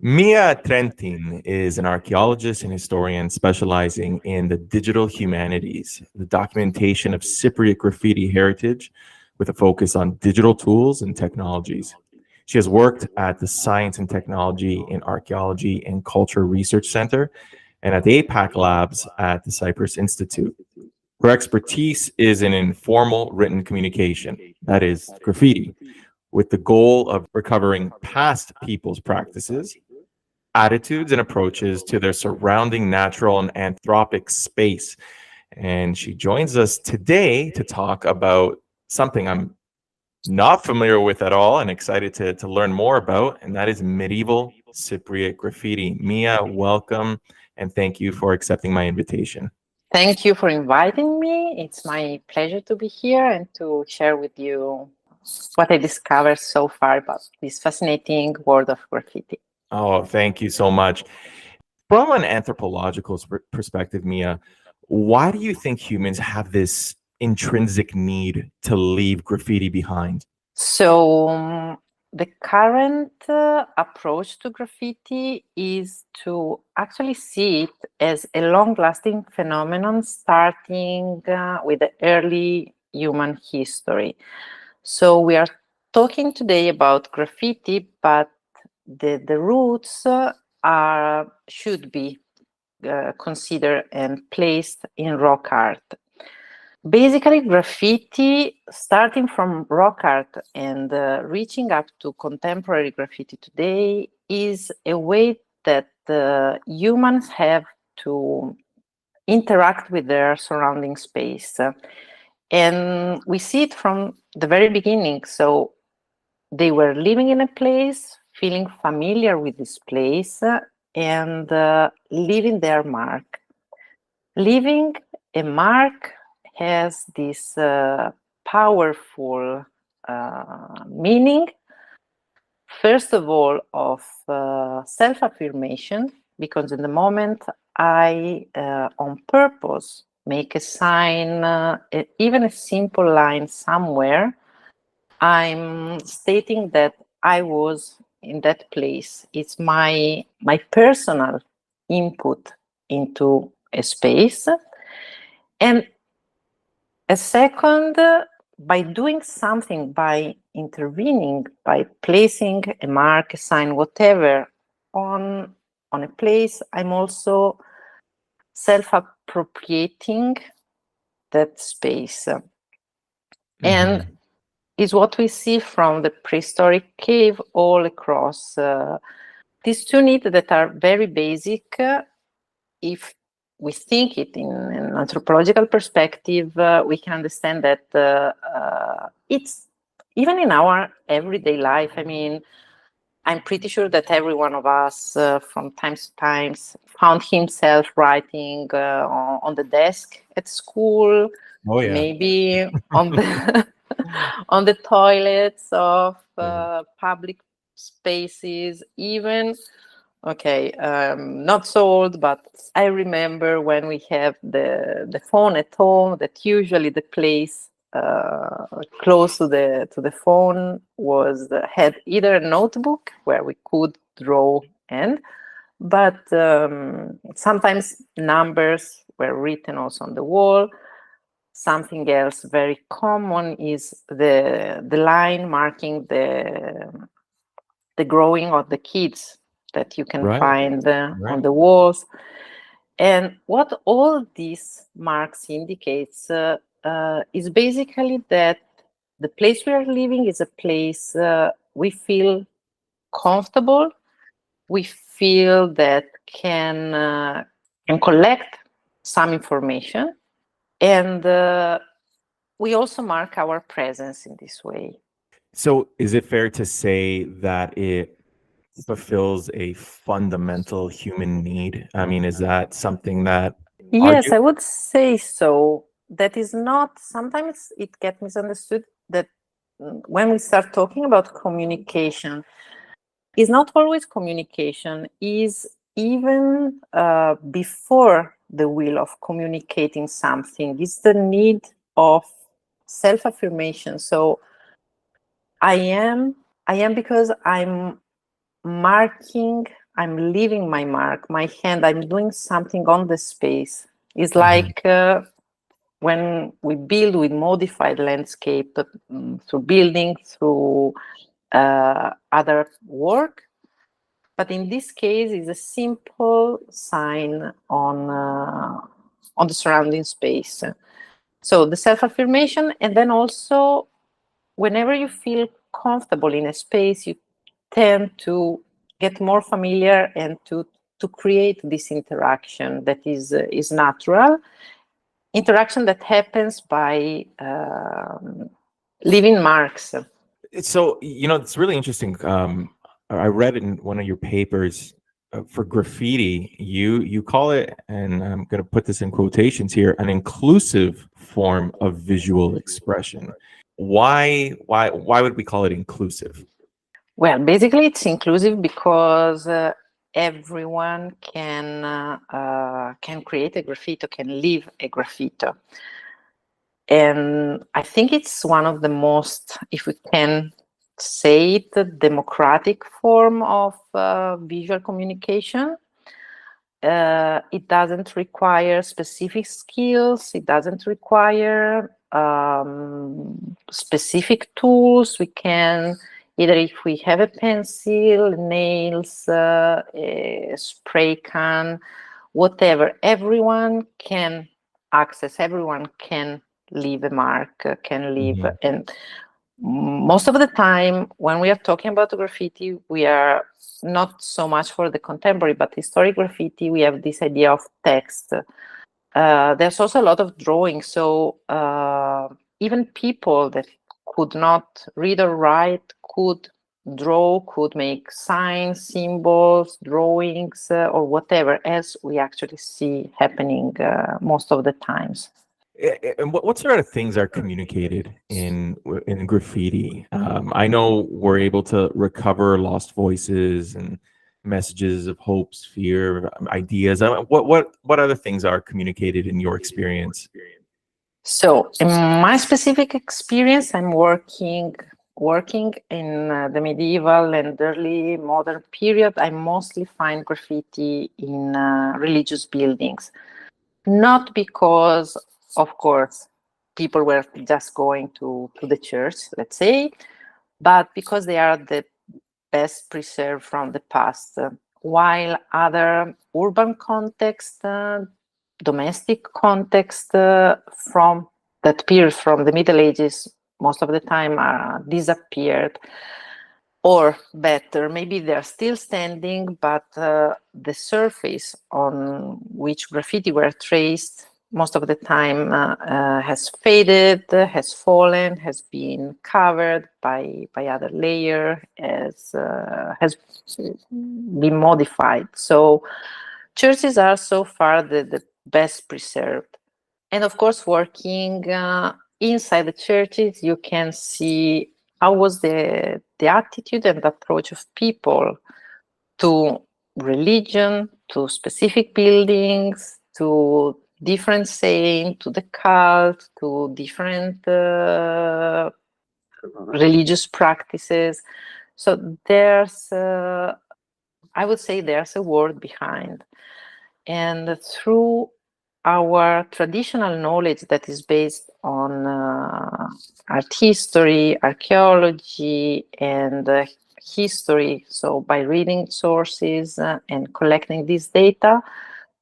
Mia Trentin is an archaeologist and historian specializing in the digital humanities, the documentation of Cypriot graffiti heritage with a focus on digital tools and technologies. She has worked at the Science and Technology in Archaeology and Culture Research Center and at the APAC Labs at the Cyprus Institute. Her expertise is in informal written communication, that is, graffiti, with the goal of recovering past people's practices, attitudes, and approaches to their surrounding natural and anthropic space. And she joins us today to talk about something I'm not familiar with at all and excited to learn more about, and that is medieval Cypriot graffiti. Mia, welcome, and thank you for accepting my invitation. Thank you for inviting me. It's my pleasure to be here and to share with you what I discovered so far about this fascinating world of graffiti. Oh, thank you so much. From an anthropological perspective, Mia, why do you think humans have this intrinsic need to leave graffiti behind? So, the current approach to graffiti is to actually see it as a long-lasting phenomenon starting with the early human history. So, we are talking today about graffiti, but the roots should be considered and placed in rock art. Basically, graffiti, starting from rock art and reaching up to contemporary graffiti today, is a way that humans have to interact with their surrounding space. And we see it from the very beginning. So they were living in a place, feeling familiar with this place, and leaving their mark. Leaving a mark has this powerful meaning, first of all, of self-affirmation, because in the moment I, on purpose, make a sign, even a simple line somewhere, I'm stating that I was in that place. It's my personal input into a space. And a second, by doing something, by intervening, by placing a mark, a sign, whatever, on a place, I'm also self-appropriating that space. And is what we see from the prehistoric cave all across. These two needs that are very basic. If we think it in an anthropological perspective, we can understand that it's even in our everyday life. I mean, I'm pretty sure that every one of us from time to time found himself writing on the desk at school, Oh, yeah. maybe on the on the toilets of public spaces, even. Okay, not so old, but I remember when we have the phone at home, that usually the place close to the phone had either a notebook where we could draw but sometimes numbers were written also on the wall. Something else very common is the line marking the growing of the kids that you can find on the walls. And what all these marks indicates is basically that the place we are living is a place we feel comfortable, we feel that can collect some information, and we also mark our presence in this way. So, is it fair to say that it fulfills a fundamental human need? I mean, is that something that Yes, I would say so. That is not, sometimes it gets misunderstood that when we start talking about communication, it's not always communication, is even before the will of communicating something, it's the need of self-affirmation. So I am because I'm marking, I'm leaving my mark, my hand, I'm doing something on the space. It's like when we build, we modify the landscape through building, through other work. But in this case, it's a simple sign on the surrounding space. So the self-affirmation, and then also whenever you feel comfortable in a space, you tend to get more familiar and to create this interaction that is natural, interaction that happens by leaving marks. So, it's really interesting. I read in one of your papers for graffiti, you call it, and I'm going to put this in quotations here, an inclusive form of visual expression. Why would we call it inclusive? Well, basically, it's inclusive because everyone can create a graffito, can leave a graffito. And I think it's one of the most, if we can say it, the democratic form of visual communication. It doesn't require specific skills. It doesn't require specific tools. We can, either if we have a pencil, nails, a spray can, whatever, everyone can access, everyone can leave a mark, can leave. And most of the time when we are talking about graffiti, we are not so much for the contemporary, but historic graffiti, we have this idea of text. There's also a lot of drawing. So even people that could not read or write could draw, could make signs, symbols, drawings, or whatever, as we actually see happening most of the times. And what sort of things are communicated in graffiti? I know we're able to recover lost voices and messages of hopes, fear, ideas. What other things are communicated in your experience? So in my specific experience, I'm working in the medieval and early modern period. I mostly find graffiti in religious buildings, not because, of course, people were just going to the church, let's say, but because they are the best preserved from the past, while other urban context, domestic context from that period, from the Middle Ages, most of the time are disappeared. Or better, maybe they're still standing, but the surface on which graffiti were traced most of the time has faded, has fallen, has been covered by other layer, has been modified. So churches are so far the best preserved. And of course, working inside the churches, you can see how was the attitude and approach of people to religion, to specific buildings, to different saying, to the cult, to different religious practices. So there's, I would say there's a word behind. And through our traditional knowledge that is based on art history, archaeology, and history, so by reading sources and collecting this data,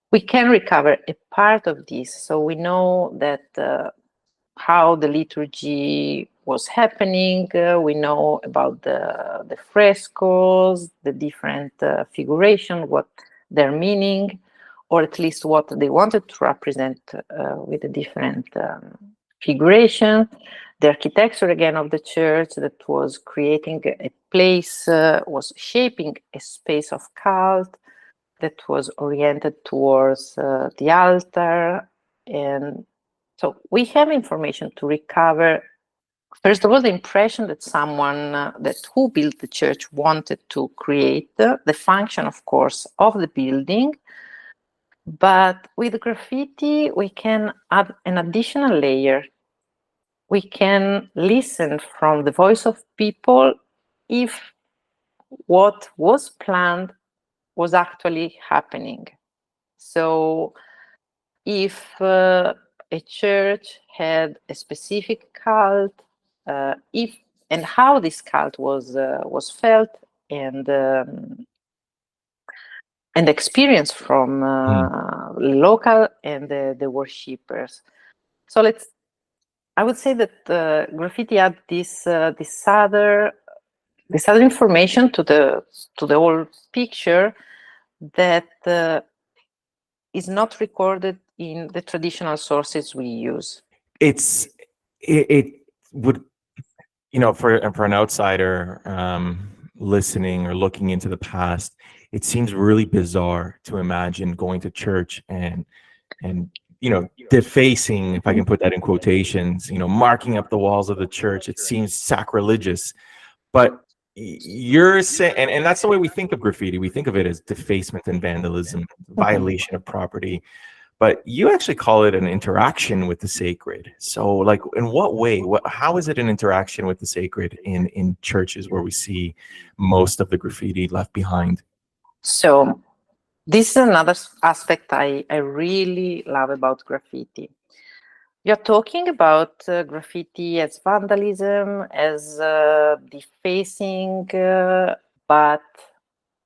we can recover a part of this. So we know that how the liturgy was happening, we know about the frescoes, the different figuration, what their meaning, or at least what they wanted to represent with a different figuration. The architecture, again, of the church that was creating a place, was shaping a space of cult that was oriented towards the altar. And so we have information to recover. First of all, the impression that someone that who built the church wanted to create, the function, of course, of the building. But with graffiti, we can add an additional layer. We can listen from the voice of people if what was planned was actually happening. So if a church had a specific cult, if and how this cult was felt and experienced from local and the worshippers. So I would say that graffiti had this other information to the whole picture that is not recorded in the traditional sources we use. It would, for an outsider listening or looking into the past, it seems really bizarre to imagine going to church and defacing, if I can put that in quotations, marking up the walls of the church. It seems sacrilegious. But you're saying, and that's the way we think of graffiti. We think of it as defacement and vandalism, violation of property. But you actually call it an interaction with the sacred. So, like, in what way? How is it an interaction with the sacred in churches where we see most of the graffiti left behind? So, this is another aspect I really love about graffiti. You're talking about graffiti as vandalism, as defacing, but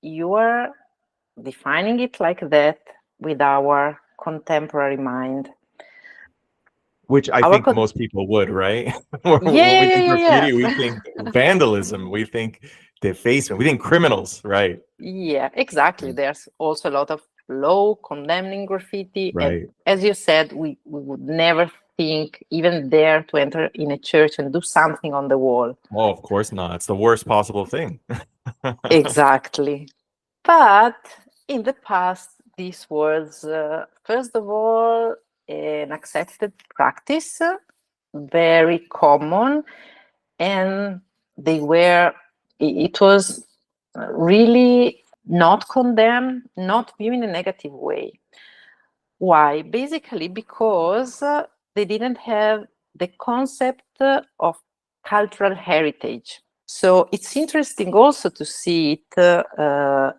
you are defining it like that with our contemporary mind. Which I think most people would, right? When we think graffiti, we think vandalism, we think defacement, we think criminals, right? Yeah, exactly. There's also a lot of law condemning graffiti. Right. And as you said, we would never think, even dare to enter in a church and do something on the wall. Oh, of course not. It's the worst possible thing. Exactly. But in the past, this was, first of all, an accepted practice, very common, and it was really not condemned, not viewed in a negative way. Why? Basically because they didn't have the concept of cultural heritage. So it's interesting also to see it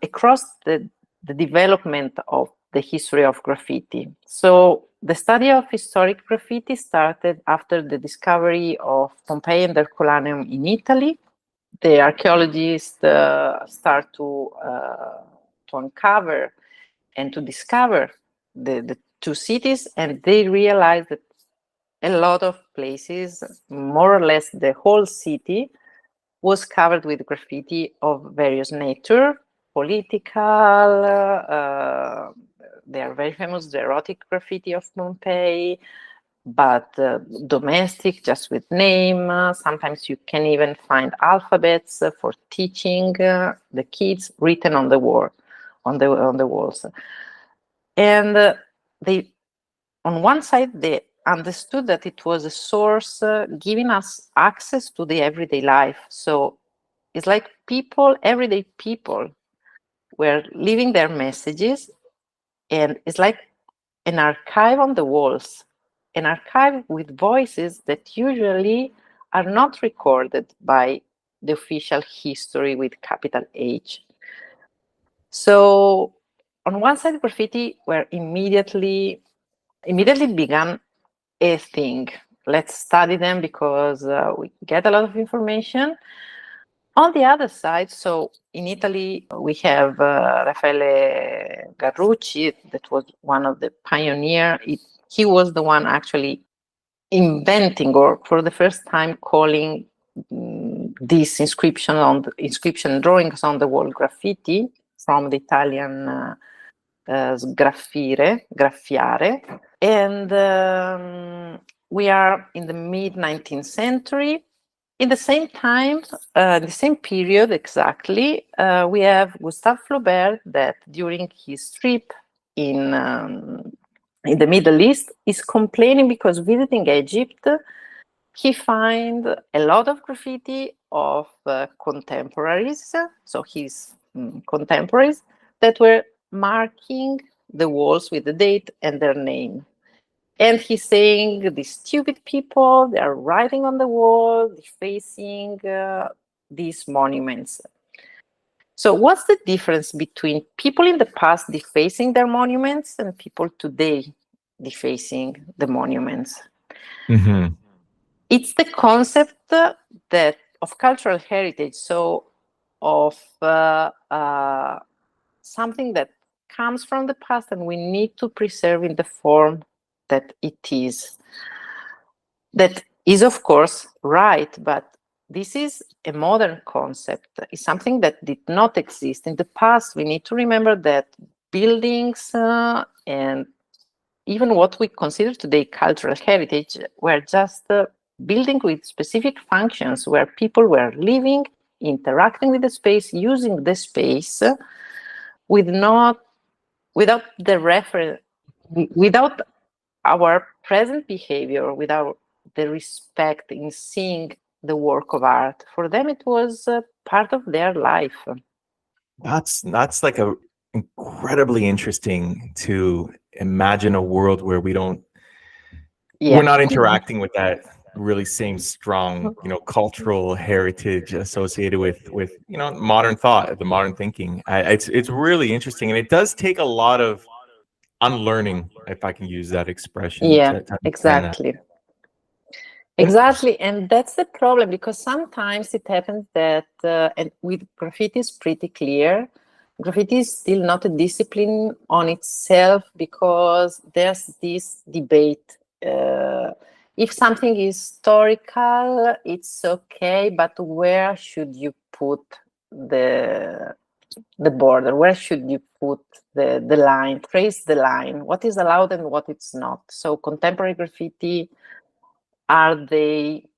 across the development of the history of graffiti. So the study of historic graffiti started after the discovery of Pompeii and Herculaneum in Italy. The archaeologists start to uncover and to discover the two cities, and they realize that a lot of places, more or less the whole city, was covered with graffiti of various nature, political, they are very famous, the erotic graffiti of Pompeii, but domestic, just with name. Sometimes you can even find alphabets for teaching the kids written on the wall, on the walls. And they, on one side, they understood that it was a source giving us access to the everyday life. So it's like everyday people were leaving their messages, and it's like an archive on the walls, an archive with voices that usually are not recorded by the official history with capital H. So on one side, graffiti were immediately began a thing. Let's study them because we get a lot of information. On the other side, so in Italy, we have Raffaele Garrucci, that was one of the pioneers. He was the one actually inventing, or for the first time calling this inscription drawings on the wall graffiti, from the Italian graffiare. And we are in the mid-19th century. In the same time, the same period exactly, we have Gustave Flaubert that during his trip in the Middle East is complaining because visiting Egypt, he finds a lot of graffiti of contemporaries, so his contemporaries, that were marking the walls with the date and their name. And he's saying, these stupid people, they are writing on the wall, defacing these monuments. So what's the difference between people in the past defacing their monuments and people today defacing the monuments? Mm-hmm. It's the concept that of cultural heritage, so of something that comes from the past and we need to preserve in the form that it is. That is, of course, right, but this is a modern concept. It's something that did not exist in the past. We need to remember that buildings and even what we consider today cultural heritage were just building with specific functions where people were living, interacting with the space, using the space without the reference, without our present behavior, without the respect in seeing the work of art. For them, it was part of their life. That's like a incredibly interesting to imagine a world where we're not interacting with that really same strong, cultural heritage associated with modern thought, the modern thinking. It's really interesting, and it does take a lot of unlearning, if I can use that expression, Yeah, to understand exactly. that. Exactly, and that's the problem, because sometimes it happens that, and with graffiti is pretty clear, graffiti is still not a discipline on itself, because there's this debate. If something is historical, it's okay, but where should you put the border? Where should you put the line? Trace the line. What is allowed and what it's not. So contemporary graffiti, are they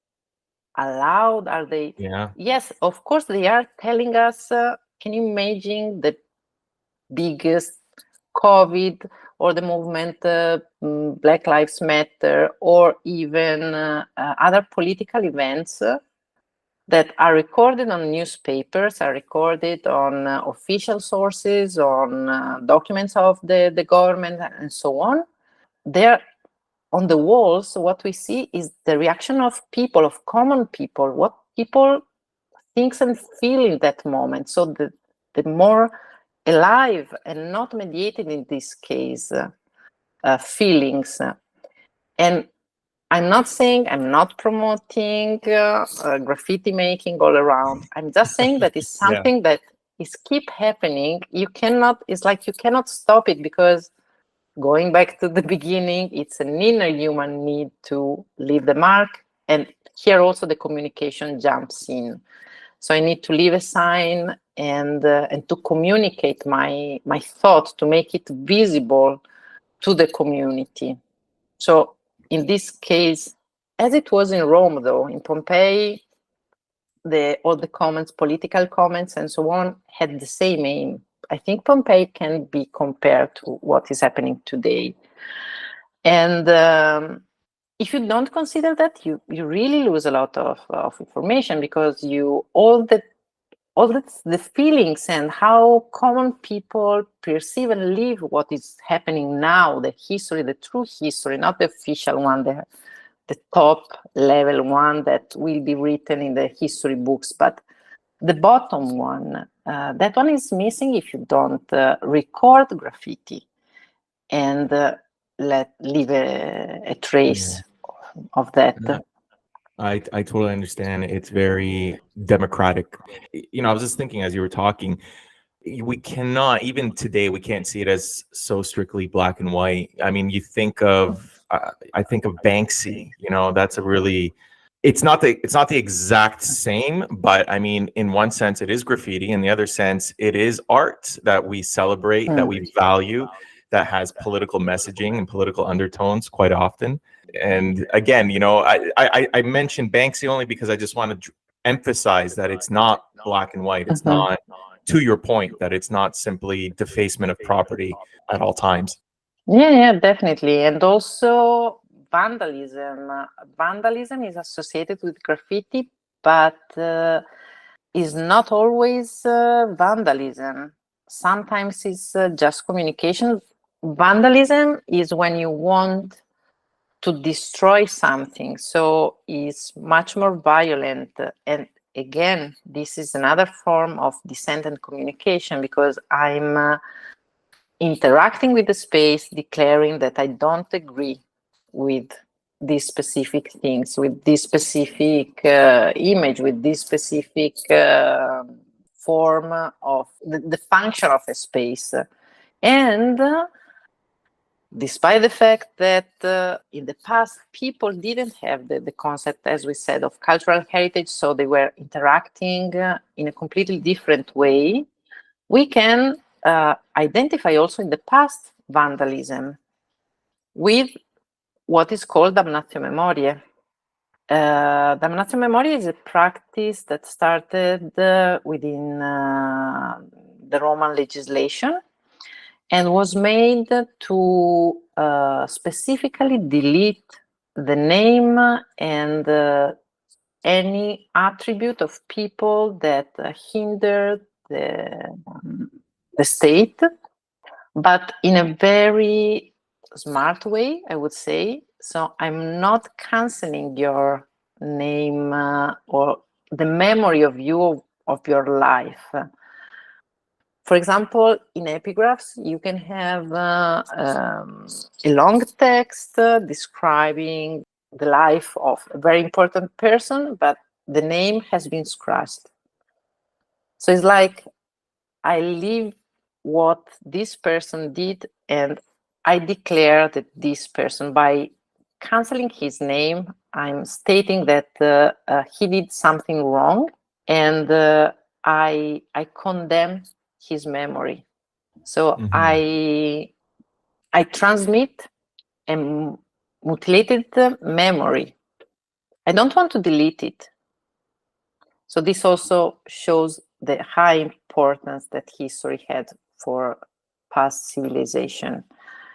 allowed? Are they? Yeah. Yes, of course they are telling us. Can you imagine the biggest COVID or the movement Black Lives Matter, or even other political events that are recorded on newspapers, are recorded on official sources, on documents of the government, and so on. They're on the walls. What we see is the reaction of people, of common people, what people thinks and feel in that moment. So the more alive and not mediated in this case feelings. And I'm not saying, I'm not promoting graffiti making all around. I'm just saying that it's something that is keep happening. You cannot, it's like you cannot stop it, because going back to the beginning, it's an inner human need to leave the mark. And here also the communication jumps in. So I need to leave a sign and to communicate my thought, to make it visible to the community. So in this case, as it was in Rome, though, in Pompeii, all the comments, political comments and so on, had the same aim. I think Pompeii can be compared to what is happening today. And if you don't consider that, you really lose a lot of information, because all the feelings and how common people perceive and live what is happening now, the history, the true history, not the official one, the top level one that will be written in the history books, but the bottom one, that one is missing if you don't record graffiti and leave a trace of that. I totally understand. It's very democratic. I was just thinking as you were talking, we cannot, even today, we can't see it as so strictly black and white. I mean, you think of, I think of Banksy, that's a really, it's not the exact same, but I mean, in one sense it is graffiti. In the other sense, it is art that we celebrate, that we value, that has political messaging and political undertones quite often. And again, I mentioned Banksy only because I just want to emphasize that it's not black and white. It's not, to your point, that it's not simply defacement of property at all times. Yeah, definitely. And also vandalism. Vandalism is associated with graffiti, but is not always vandalism. Sometimes it's just communication. Vandalism is when you want to destroy something, so it's much more violent, and again, this is another form of dissent and communication, because I'm interacting with the space, declaring that I don't agree with these specific things, with this specific image, with this specific form of the function of a space. And despite the fact that in the past people didn't have the concept, as we said, of cultural heritage, so they were interacting in a completely different way, we can identify also in the past vandalism with what is called damnatio memoriae. Damnatio memoriae is a practice that started within the Roman legislation and was made to specifically delete the name and any attribute of people that hindered the state, but in a very smart way, I would say. So I'm not canceling your name or the memory of you, of your life. For example, in epigraphs, you can have a long text describing the life of a very important person, but the name has been scratched. So it's like, I leave what this person did and I declare that this person, by canceling his name, I'm stating that he did something wrong, and I condemn his memory. So I transmit a mutilated memory. I don't want to delete it. So this also shows the high importance that history had for past civilization.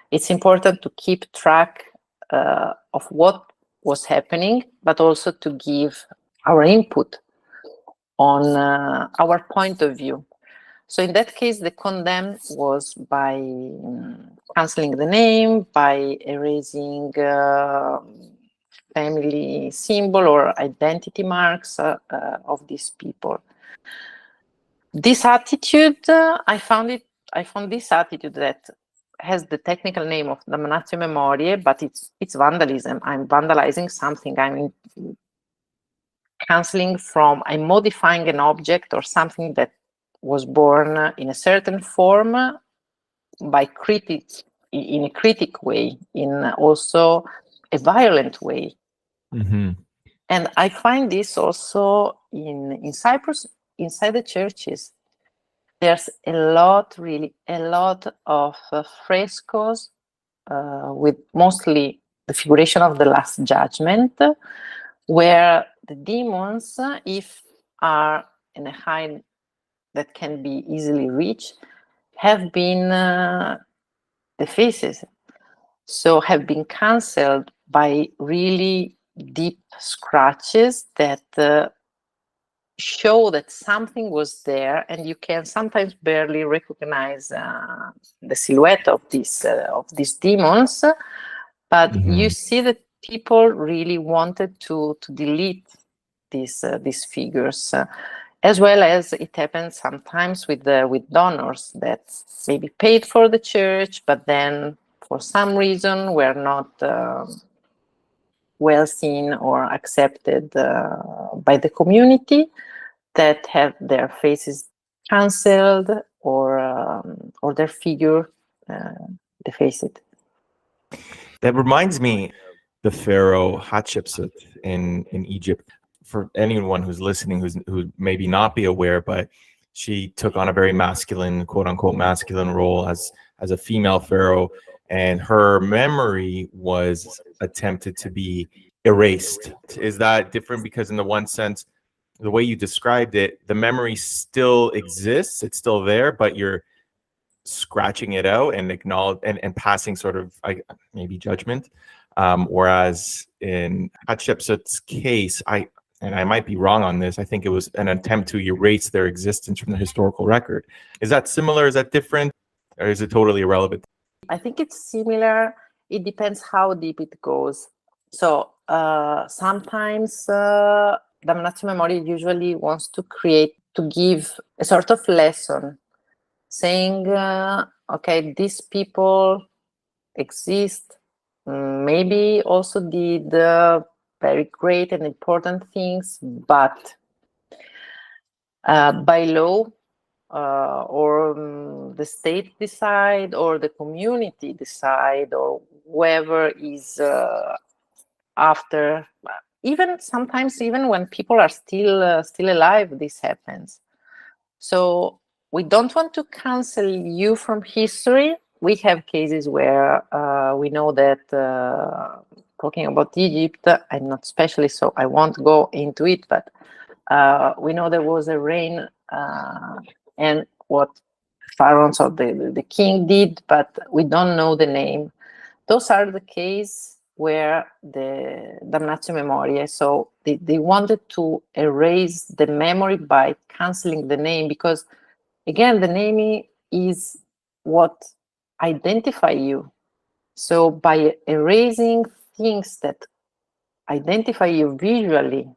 It's important to keep track of what was happening, but also to give our input on our point of view. So in that case, the condemn was by canceling the name, by erasing family symbol or identity marks of these people. This attitude, I found this attitude that has the technical name of damnatio memoriae, but it's vandalism. I'm vandalizing something. I'm canceling from, I'm modifying an object or something that was born in a certain form by critics, in a critic way, in also a violent way. And I find this also in Cyprus, inside the churches. There's really a lot of frescoes with mostly the figuration of the Last Judgment, where the demons, if are in a height that can be easily reached, have been defaced, so have been cancelled by really deep scratches that show that something was there, and you can sometimes barely recognize the silhouette of these demons, but you see that people really wanted to delete these figures, as well as it happens sometimes with donors that maybe paid for the church, but then for some reason were not well seen or accepted by the community, that have their faces cancelled or their figure defaced. That reminds me, the pharaoh Hatshepsut in Egypt. For anyone who's listening who maybe not be aware, but she took on a very masculine, quote unquote, masculine role as a female pharaoh, and her memory was attempted to be erased. Is that different? Because in the one sense, the way you described it, the memory still exists, it's still there, but you're scratching it out and acknowledge and passing sort of maybe judgment. Whereas in Hatshepsut's case, I might be wrong on this, I think it was an attempt to erase their existence from the historical record. Is that similar? Is that different? Or is it totally irrelevant? I think it's similar. It depends how deep it goes. So sometimes damnatio memoriae usually wants to give a sort of lesson, saying, okay, these people exist, maybe also did very great and important things, but by law, or the state decide, or the community decide, or whoever is after. Even sometimes, even when people are still alive, this happens. So we don't want to cancel you from history. We have cases where we know that, talking about Egypt, I'm not specialist, so I won't go into it, but we know there was a rain, and what pharaohs or the king did, but we don't know the name. Those are the cases where the damnatio memoriae, so they wanted to erase the memory by canceling the name, because again, the name is what identify you. So by erasing things that identify you visually,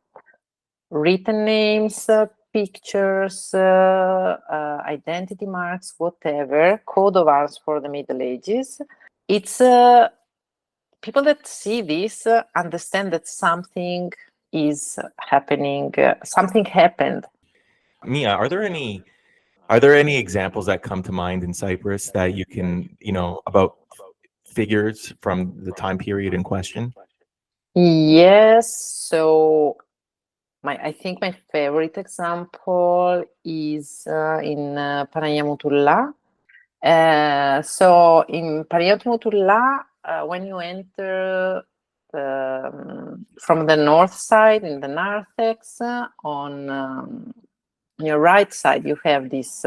written names, pictures, identity marks, whatever, code of arms for the Middle Ages, it's people that see this understand that something is happening, something happened. Mia, are there any examples that come to mind in Cyprus that you can, about figures from the time period in question? Yes. So I think my favorite example is in Panayamutullah. So in Panayamutullah, when you enter from the north side in the narthex, on your right side, you have this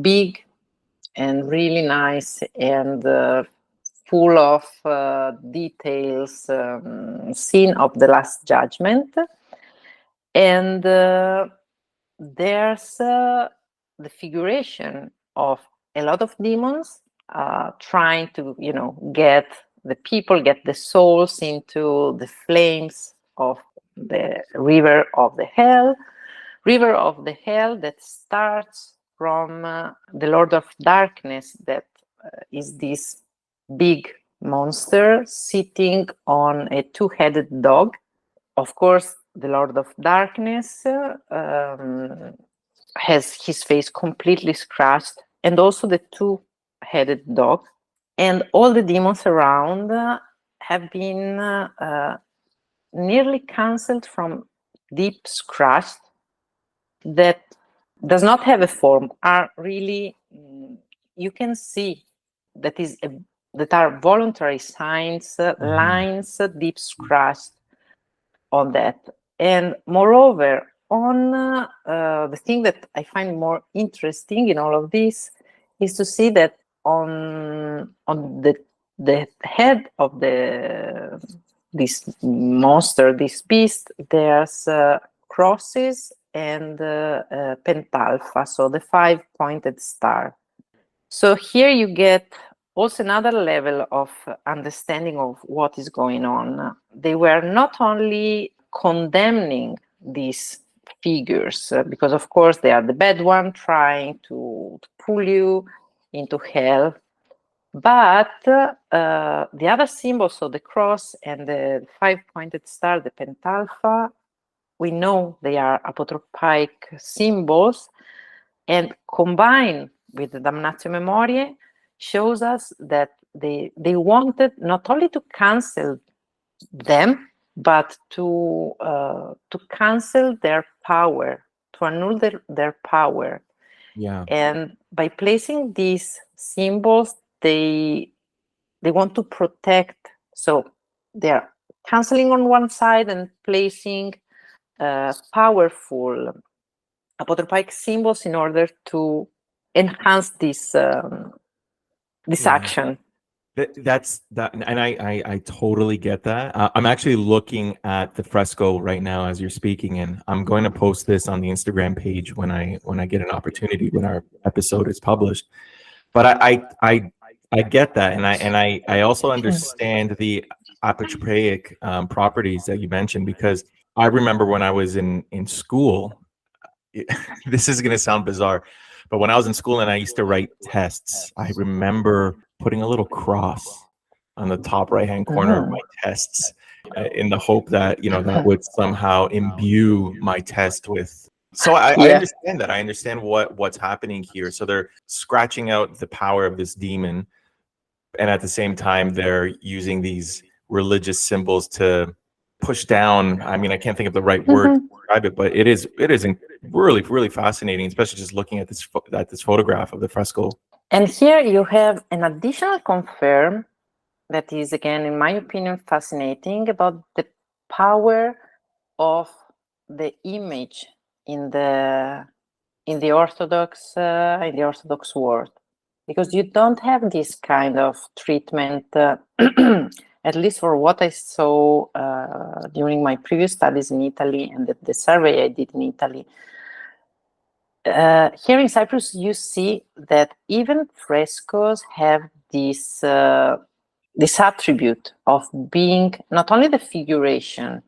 big and really nice and full of details scene of the Last Judgment. And there's the figuration of a lot of demons trying to, get the souls into the flames of the river of the hell that starts from the Lord of Darkness, that is this big monster sitting on a two-headed dog. Of course, the Lord of Darkness has his face completely scratched, and also the two-headed dog. And all the demons around have been nearly cancelled from deep scratched, that does not have a form, are really, you can see that are voluntary signs, lines, deep scratched on that. And moreover, on the thing that I find more interesting in all of this is to see that on the head of this monster, this beast, there's crosses and pentalpha, so the 5-pointed star. So here you get also another level of understanding of what is going on. They were not only condemning these figures, because of course they are the bad one trying to pull you into hell, but the other symbols, so the cross and the 5-pointed star, the pentalpha, we know they are apotropaic symbols, and combined with the damnatio memoriae shows us that they wanted not only to cancel them, but to cancel their power, to annul their power. Yeah. And by placing these symbols, they want to protect. So they are canceling on one side and placing powerful apotropaic symbols in order to enhance this action. That's that, and I totally get that. I'm actually looking at the fresco right now as you're speaking, and I'm going to post this on the Instagram page when I get an opportunity, when our episode is published. But I I get that, and I also understand the apotropaic properties that you mentioned, because I remember when I was in school. This is going to sound bizarre, but when I was in school and I used to write tests, I remember putting a little cross on the top right hand corner of my tests, in the hope that that would somehow imbue my test with. So I Yeah. understand that. I understand what's happening here. So they're scratching out the power of this demon, and at the same time they're using these religious symbols to push down. I mean, I can't think of the right word to describe it, but it is really, really fascinating, especially just looking at this photograph of the fresco. And here you have an additional confirm that is, again, in my opinion, fascinating about the power of the image in the Orthodox world, because you don't have this kind of treatment, at least for what I saw during my previous studies in Italy and the survey I did in Italy. Here in Cyprus, you see that even frescoes have this attribute of being not only the figuration,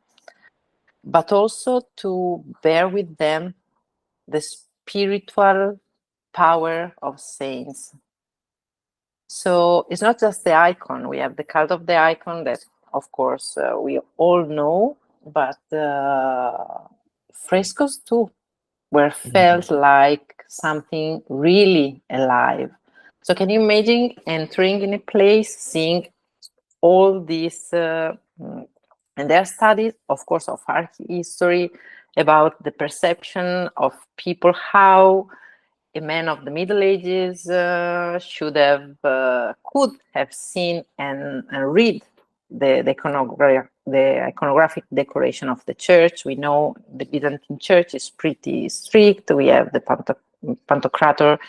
but also to bear with them the spiritual power of saints. So it's not just the icon. We have the cult of the icon that, of course, we all know, but frescoes too were felt like something really alive. So can you imagine entering in a place, seeing all these, and there are studies, of course, of art history about the perception of people, how a man of the Middle Ages could have seen and read the iconographic decoration of the church. We know the Byzantine church is pretty strict. We have the Pantocrator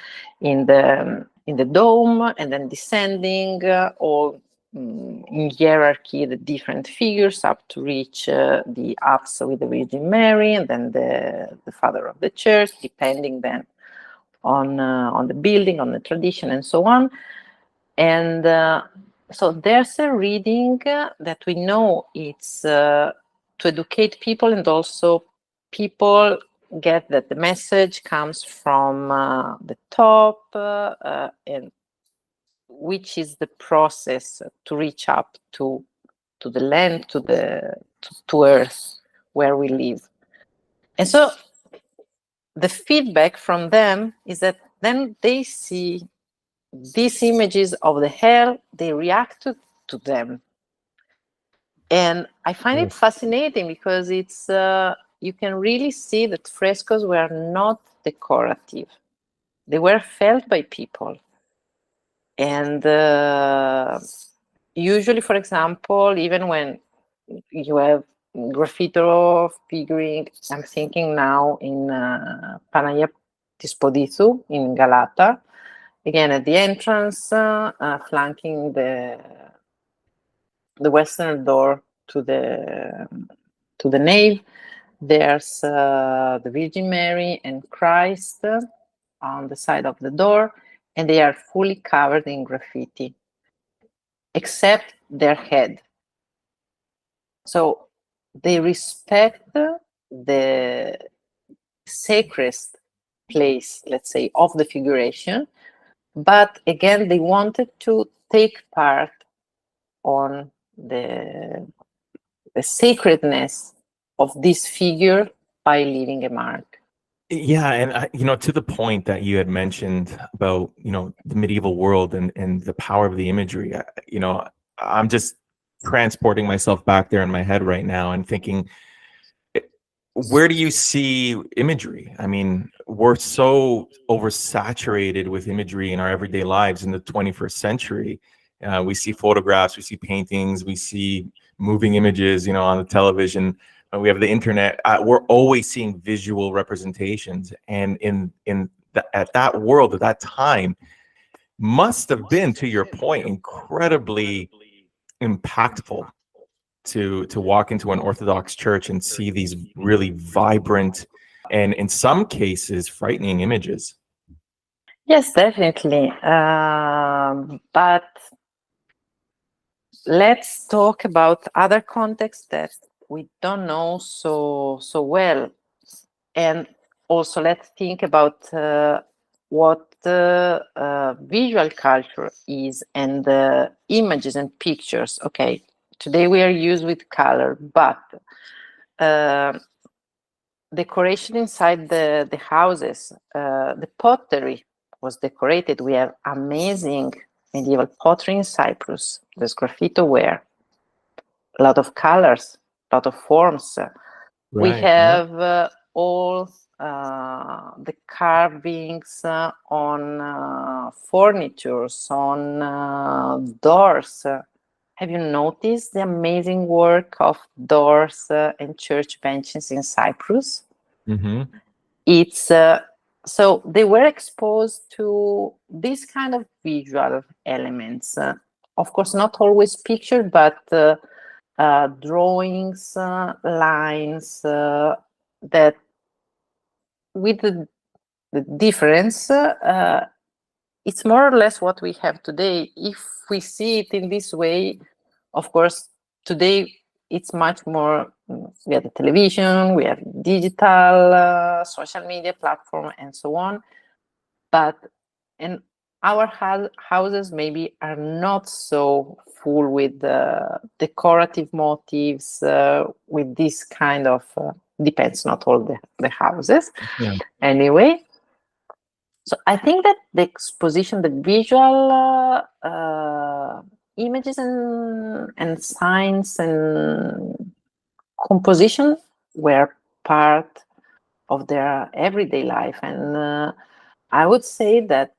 in the dome, and then descending all in hierarchy, the different figures up to reach the apse with the Virgin Mary, and then the Father of the Church, depending then on the building, on the tradition, and so on. And so there's a reading that we know it's to educate people, and also people get that the message comes from the top, and which is the process to reach up to the land, to earth where we live. And so the feedback from them is that then they see these images of the hell, they react to them. And I find it fascinating because it's you can really see that frescoes were not decorative. They were felt by people. And usually, for example, even when you have graffito figuring, I'm thinking now in Panagia Tispodithu in Galata, again at the entrance, flanking the western door to the nave. There's the Virgin Mary and Christ on the side of the door, and they are fully covered in graffiti, except their head. So they respect the sacred place, let's say, of the figuration, but again, they wanted to take part on the sacredness of this figure by leaving a mark. Yeah, and to the point that you had mentioned about the medieval world and the power of the imagery, I'm just transporting myself back there in my head right now and thinking, where do you see imagery? I mean, we're so oversaturated with imagery in our everyday lives in the 21st century. We see photographs, we see paintings, we see moving images, on the television. We have the internet. We're always seeing visual representations, and at that world, at that time, must have been, to your point, incredibly impactful to walk into an Orthodox church and see these really vibrant and, in some cases, frightening images. Yes, definitely. But let's talk about other contexts that we don't know so well, and also let's think about what visual culture is, and images and pictures. Okay, today we are used with color, but decoration inside the houses, the pottery was decorated. We have amazing medieval pottery in Cyprus. There's graffiti ware, a lot of colors, a lot of forms. We Right. have all the carvings on furnitures, on doors. Have you noticed the amazing work of doors and church benches in Cyprus? Mm-hmm. It's so they were exposed to this kind of visual elements. Of course, not always pictured, but drawings, lines that with the difference, it's more or less what we have today. If we see it in this way, of course, today it's much more. We have the television, we have digital, social media platform, and so on. But in our houses, maybe are not so full with decorative motifs, with this kind of. Depends, not all the houses. Yeah. Anyway, so I think that the exposition, the visual images and signs and composition were part of their everyday life. And I would say that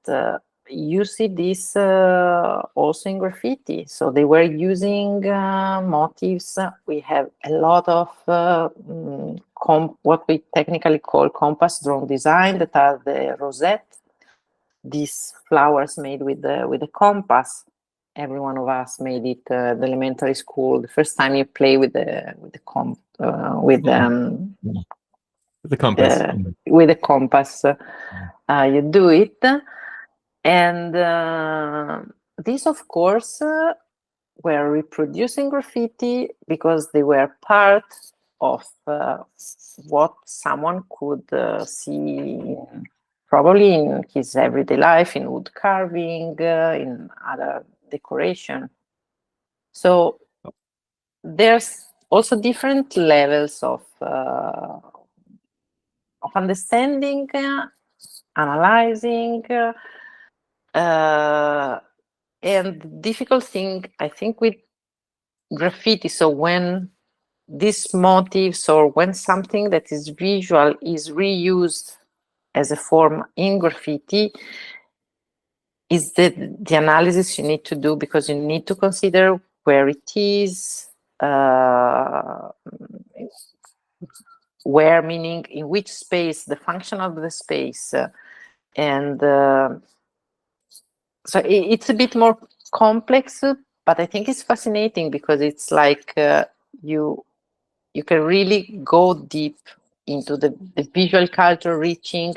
you see this also in graffiti. So they were using motifs. We have a lot of what we technically call compass drawn design, that are the rosette, these flowers made with the compass. Every one of us made it at the elementary school. The first time you play with the compass. with the compass, you do it. And these, of course, were reproducing graffiti because they were part of what someone could see probably in his everyday life, in wood carving, in other decoration. So there's also different levels of understanding, analyzing, and the difficult thing, I think, with graffiti. So when these motifs, or when something that is visual is reused as a form in graffiti, is the analysis you need to do, because you need to consider where it is, where meaning in which space, the function of the space, and so it's a bit more complex, but I think it's fascinating, because it's like you can really go deep into the visual culture, reaching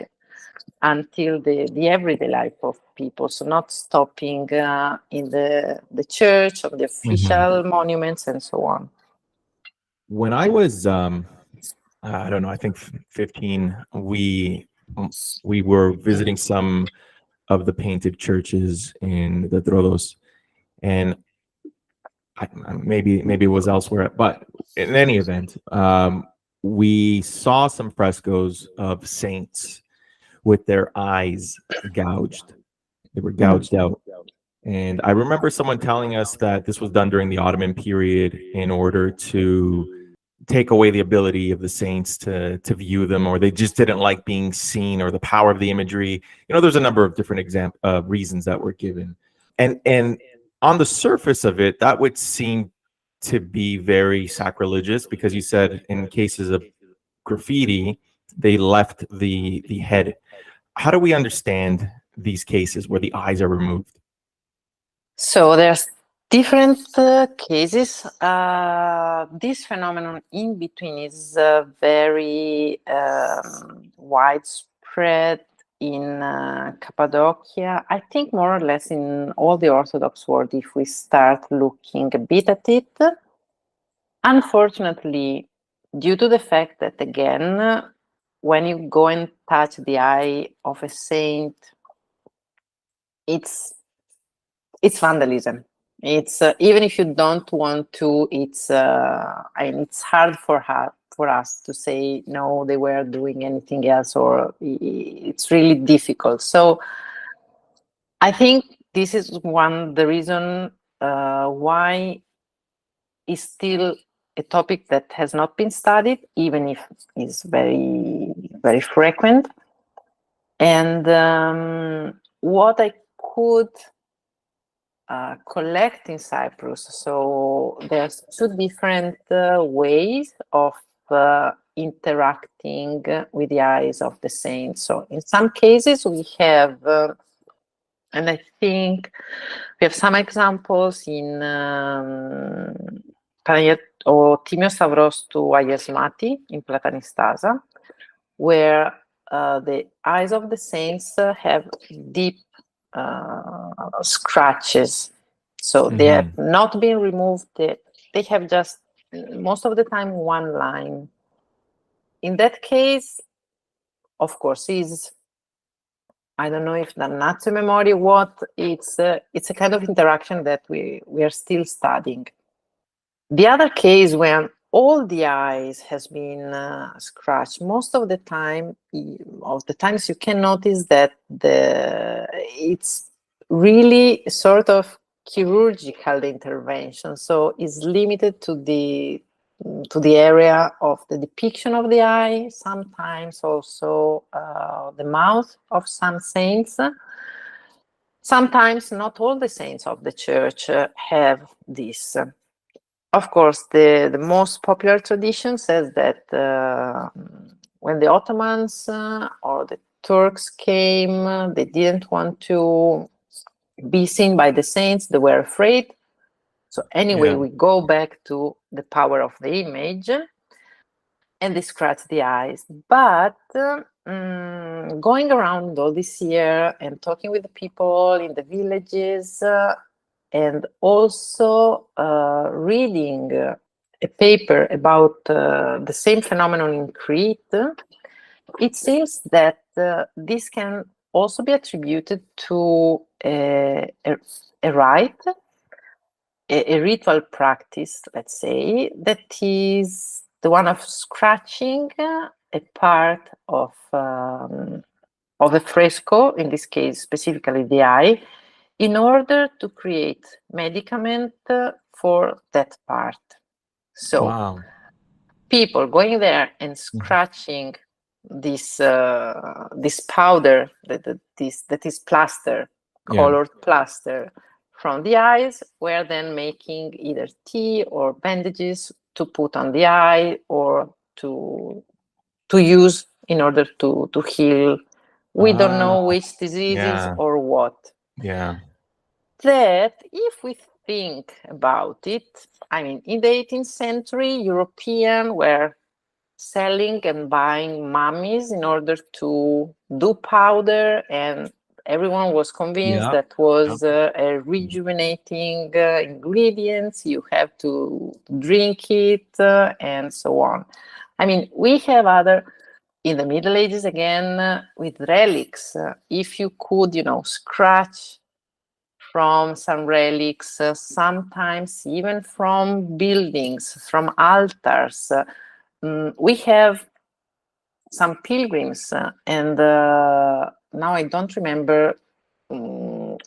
until the everyday life of people. So not stopping in the church, or the official monuments, and so on. When I was, I don't know, I think 15, we were visiting some of the painted churches in the Drodos, and maybe it was elsewhere, but in any event, we saw some frescoes of saints with their eyes gouged. They were gouged out. And I remember someone telling us that this was done during the Ottoman period in order to take away the ability of the saints to view them, or they just didn't like being seen, or the power of the imagery. You know, there's a number of different reasons that were given. And on the surface of it, that would seem to be very sacrilegious, because you said in cases of graffiti, they left the head. How do we understand these cases where the eyes are removed? So there's different cases. This phenomenon in between is very widespread in Cappadocia, I think more or less in all the Orthodox world, if we start looking a bit at it. Unfortunately, due to the fact that, again, when you go and touch the eye of a saint, it's vandalism. It's even if you don't want to, it's it's hard for us to say no, they were doing anything else, or it's really difficult. So I think this is the reason why it's still a topic that has not been studied, even if it's very, very frequent. And what I could collect in Cyprus. So there's two different ways of interacting with the eyes of the saints. So in some cases we have, and I think we have some examples in or Timio Stavros to Ayasmati in Platanistasa, where the eyes of the saints have deep scratches. So they have not been removed. They have just, most of the time, one line. In that case, of course, I don't know if Dannazio memory, it's a kind of interaction that we are still studying. The other case when all the eyes has been scratched, most of the times you can notice that it's really sort of chirurgical intervention. So it's limited to the area of the depiction of the eye, sometimes also the mouth of some saints. Sometimes not all the saints of the church have this. Of course, the most popular tradition says that when the Ottomans or the Turks came, they didn't want to be seen by the saints. They were afraid. So anyway, we go back to the power of the image, and they scratch the eyes. But going around all this year and talking with the people in the villages, and also reading a paper about the same phenomenon in Crete, it seems that this can also be attributed to a rite, a ritual practice, let's say, that is the one of scratching a part of a fresco, in this case specifically the eye, in order to create medicament for that part. So people going there and scratching this powder that is plaster, colored plaster, from the eyes, were then making either tea or bandages to put on the eye or to use in order to heal. We don't know which diseases or what. That, if we think about it, I mean, in the 18th century, Europeans were selling and buying mummies in order to do powder, and everyone was convinced that was a rejuvenating ingredient. You have to drink it and so on. I mean, we have other, in the Middle Ages again, with relics. If you could, scratch from some relics, sometimes even from buildings, from altars. We have some pilgrims, and now I don't remember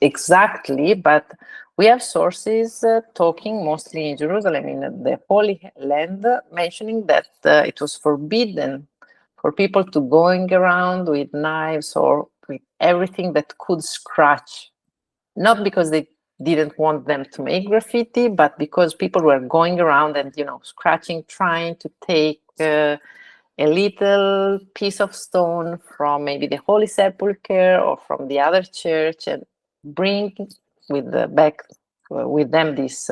exactly, but we have sources talking mostly in Jerusalem, in the Holy Land, mentioning that it was forbidden for people to going around with knives or with everything that could scratch. Not because they didn't want them to make graffiti, but because people were going around and, scratching, trying to take a little piece of stone from maybe the Holy Sepulchre or from the other church and bring back with them this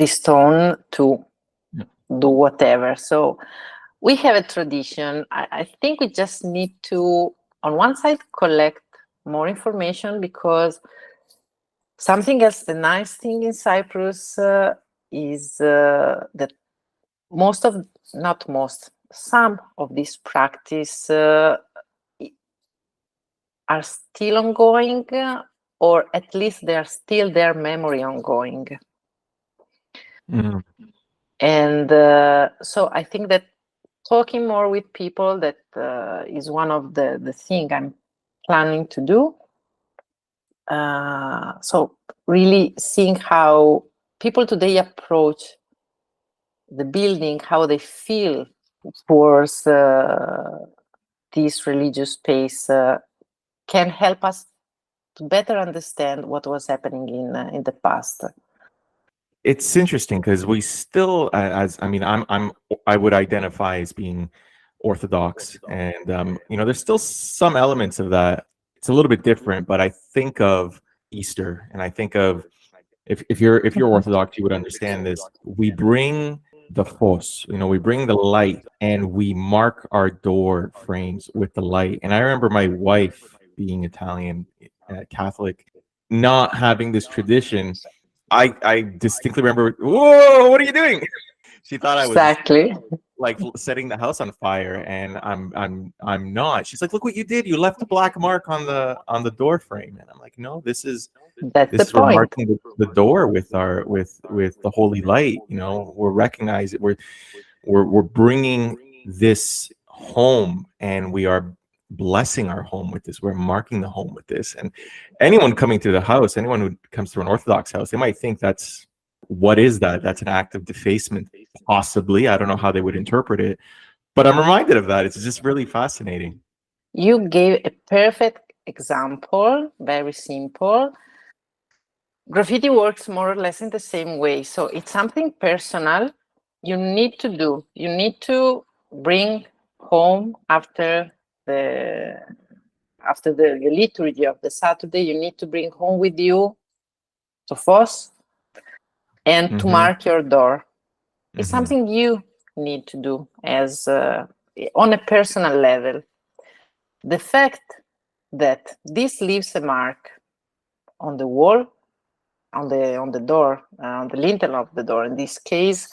stone to do whatever. So we have a tradition. I think we just need to, on one side, collect more information, because something else, the nice thing in Cyprus is that some of these practice are still ongoing, or at least they are still their memory ongoing. Mm. And so I think that talking more with people, that is one of the thing I'm planning to do. So really seeing how people today approach the building, how they feel towards this religious space, can help us to better understand what was happening in the past. It's interesting because we still, I would identify as being Orthodox, and there's still some elements of that. It's a little bit different, but I think of Easter, and I think of if you're Orthodox, you would understand this. We bring the phos, we bring the light, and we mark our door frames with the light. And I remember my wife, being Italian, Catholic, not having this tradition. I distinctly remember, whoa, what are you doing? She thought I was Exactly. like setting the house on fire, and I'm not. She's like, look what you did. You left a black mark on the door frame. And I'm like, no, That's the we're point. marking the door with the holy light. We're recognizing, we're bringing this home, and we are blessing our home with this. We're marking the home with this. And anyone coming to the house, anyone who comes to an Orthodox house, they might think what is that? That's an act of defacement, possibly. I don't know how they would interpret it, but I'm reminded of that. It's just really fascinating. You gave a perfect example, very simple. Graffiti works more or less in the same way. So it's something personal you need to do. You need to bring home after the liturgy of the Saturday. You need to bring home with you to Foss and to mark your door. It's something you need to do as on a personal level. The fact that this leaves a mark on the wall, on the door, on the lintel of the door in this case,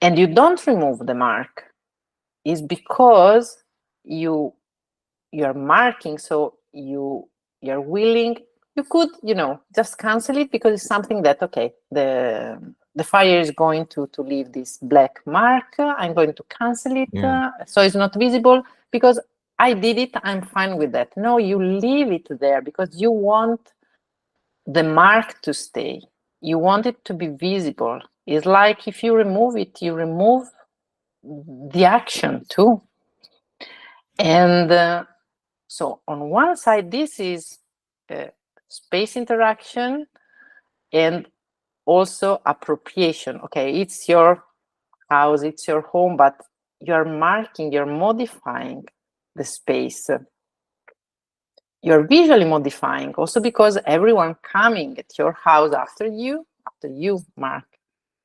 and you don't remove the mark, is because you're marking. So you're willing. You could just cancel it, because it's something that, okay, the fire is going to leave this black mark. I'm going to cancel it, so it's not visible, because I did it. I'm fine with that. No, you leave it there because you want the mark to stay. You want it to be visible. It's like if you remove it, you remove the action too. And so on one side, this is space interaction and also appropriation. Okay, it's your house, it's your home, but you're marking, you're modifying the space. You're visually modifying also, because everyone coming at your house after you, Mark,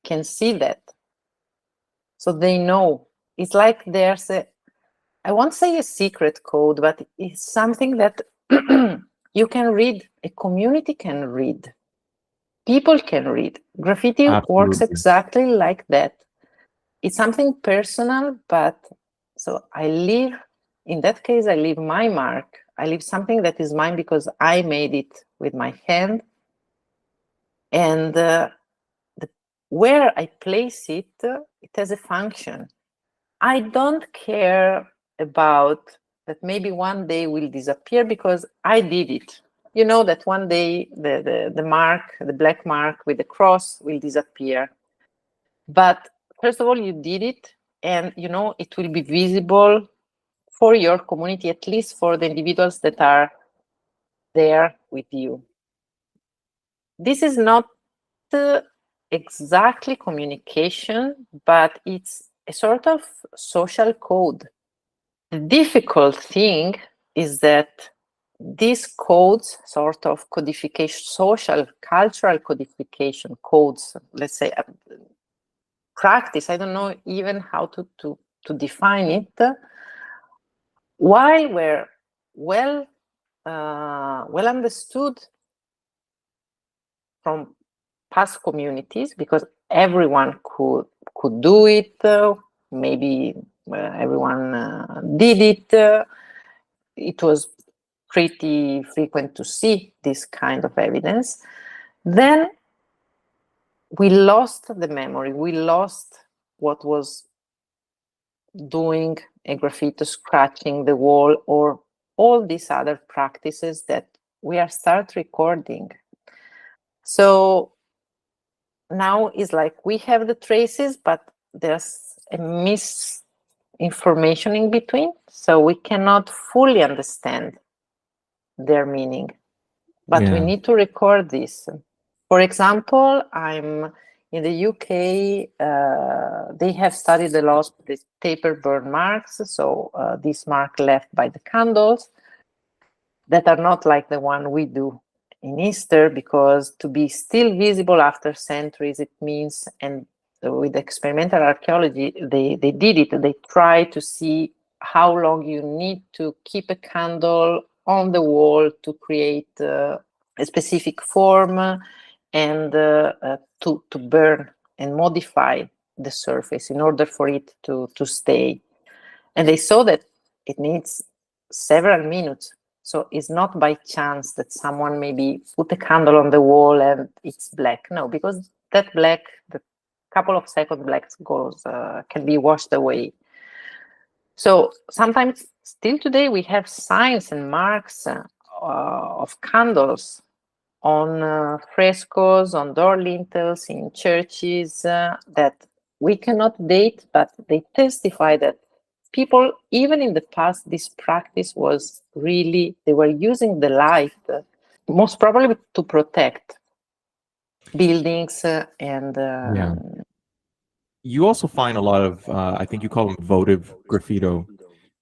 can see that. So they know. It's like there's I won't say a secret code, but it's something that you can read, a community can read, people can read. Graffiti works exactly like that. It's something personal, but so in that case, I leave my mark. I leave something that is mine because I made it with my hand. And where I place it, it has a function. I don't care about that maybe one day will disappear because I did it. You know that one day the mark, the black mark with the cross will disappear. But first of all, you did it, and it will be visible for your community, at least for the individuals that are there with you. This is not exactly communication, but it's a sort of social code. The difficult thing is that these codes, sort of codification, social, cultural codification codes, let's say, practice, I don't know even how to define it, while were well understood from past communities, because everyone could do it. Maybe everyone did it. It was pretty frequent to see this kind of evidence. Then we lost the memory. We lost what was doing a graffiti, scratching the wall, or all these other practices that we are start recording. So now it's like we have the traces, but there's a misinformation in between, so we cannot fully understand their meaning. But we need to record this. For example, I'm in the UK. They have studied a lot the taper burn marks. So this mark left by the candles that are not like the one we do in Easter, because to be still visible after centuries, it means, and with experimental archaeology, they did it. They tried to see how long you need to keep a candle on the wall to create a specific form and to burn and modify the surface in order for it to stay. And they saw that it needs several minutes. So it's not by chance that someone maybe put a candle on the wall and it's black. No, because that black, the couple of seconds black goes, can be washed away. So sometimes, still today, we have signs and marks of candles on frescoes, on door lintels, in churches that we cannot date, but they testify that people, even in the past, this practice was really, they were using the light, most probably to protect buildings and... You also find a lot of, I think you call them votive graffito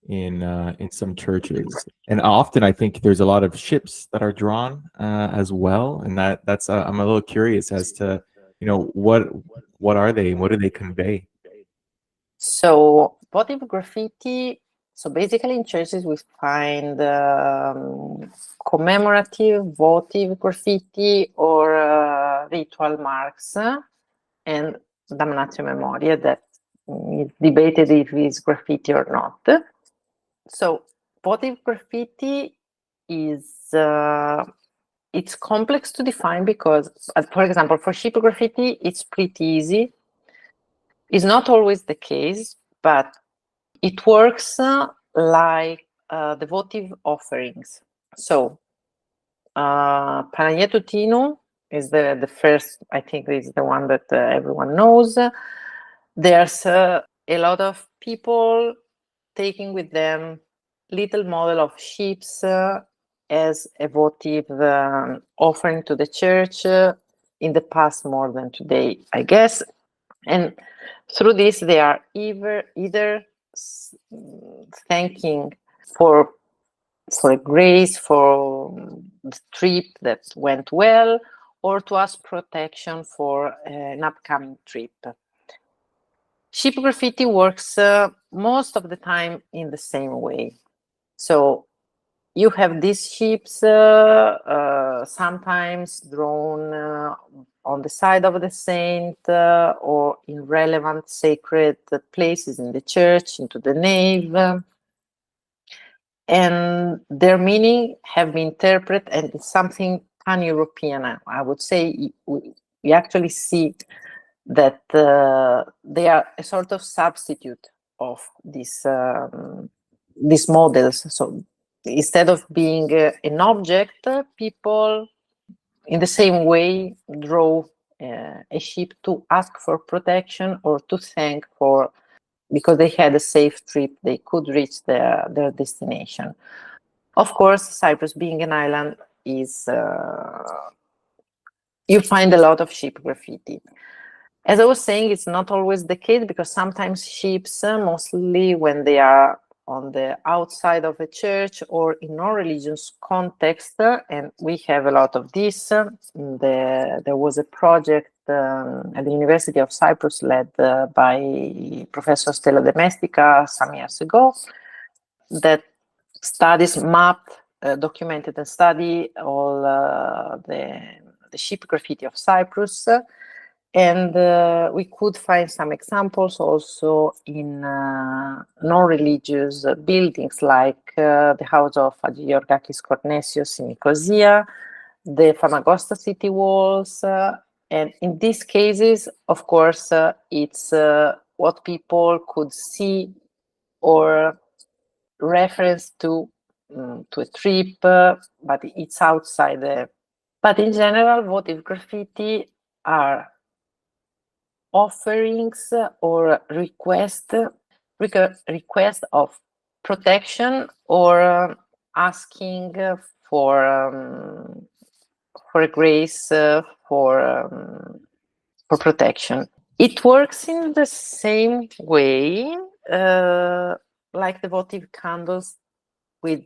in some churches, and often I think there's a lot of ships that are drawn as well, and that's I'm a little curious as to, you know, what are they, what do they convey? So votive graffiti, so basically in churches we find commemorative votive graffiti or ritual marks and damnatio memoriae that is debated if it's graffiti or not. So votive graffiti is it's complex to define because, for example, for ship graffiti, it's pretty easy. It's not always the case, but it works like the votive offerings. So Panagietu Tinu is the first, I think is the one that everyone knows. There's a lot of people taking with them little model of ships as a votive offering to the church in the past more than today, I guess. And through this, they are either thanking for a grace, for the trip that went well, or to ask protection for an upcoming trip. Ship graffiti works most of the time in the same way. So you have these ships sometimes drawn on the side of the saint or in relevant sacred places in the church, into the nave. And their meaning have been interpreted, and it's something pan-European. I would say we actually see that they are a sort of substitute of these models. So instead of being an object, people in the same way draw a ship to ask for protection or to thank for, because they had a safe trip, they could reach their destination. Of course, Cyprus being an island is, you find a lot of ship graffiti. As I was saying, it's not always the case, because sometimes ships, mostly when they are on the outside of a church or in non-religious context, and we have a lot of this. There was a project at the University of Cyprus, led by Professor Stella Domestica some years ago, that studies mapped, documented and study all the ship graffiti of Cyprus. And we could find some examples also in non-religious buildings, like the house of Georgakis Kornesios in Nicosia, the Famagosta city walls. And in these cases, of course, it's what people could see or reference to a trip, but it's outside the. But in general, votive graffiti are offerings or request of protection, or asking for a grace for protection. It works in the same way like the votive candles, with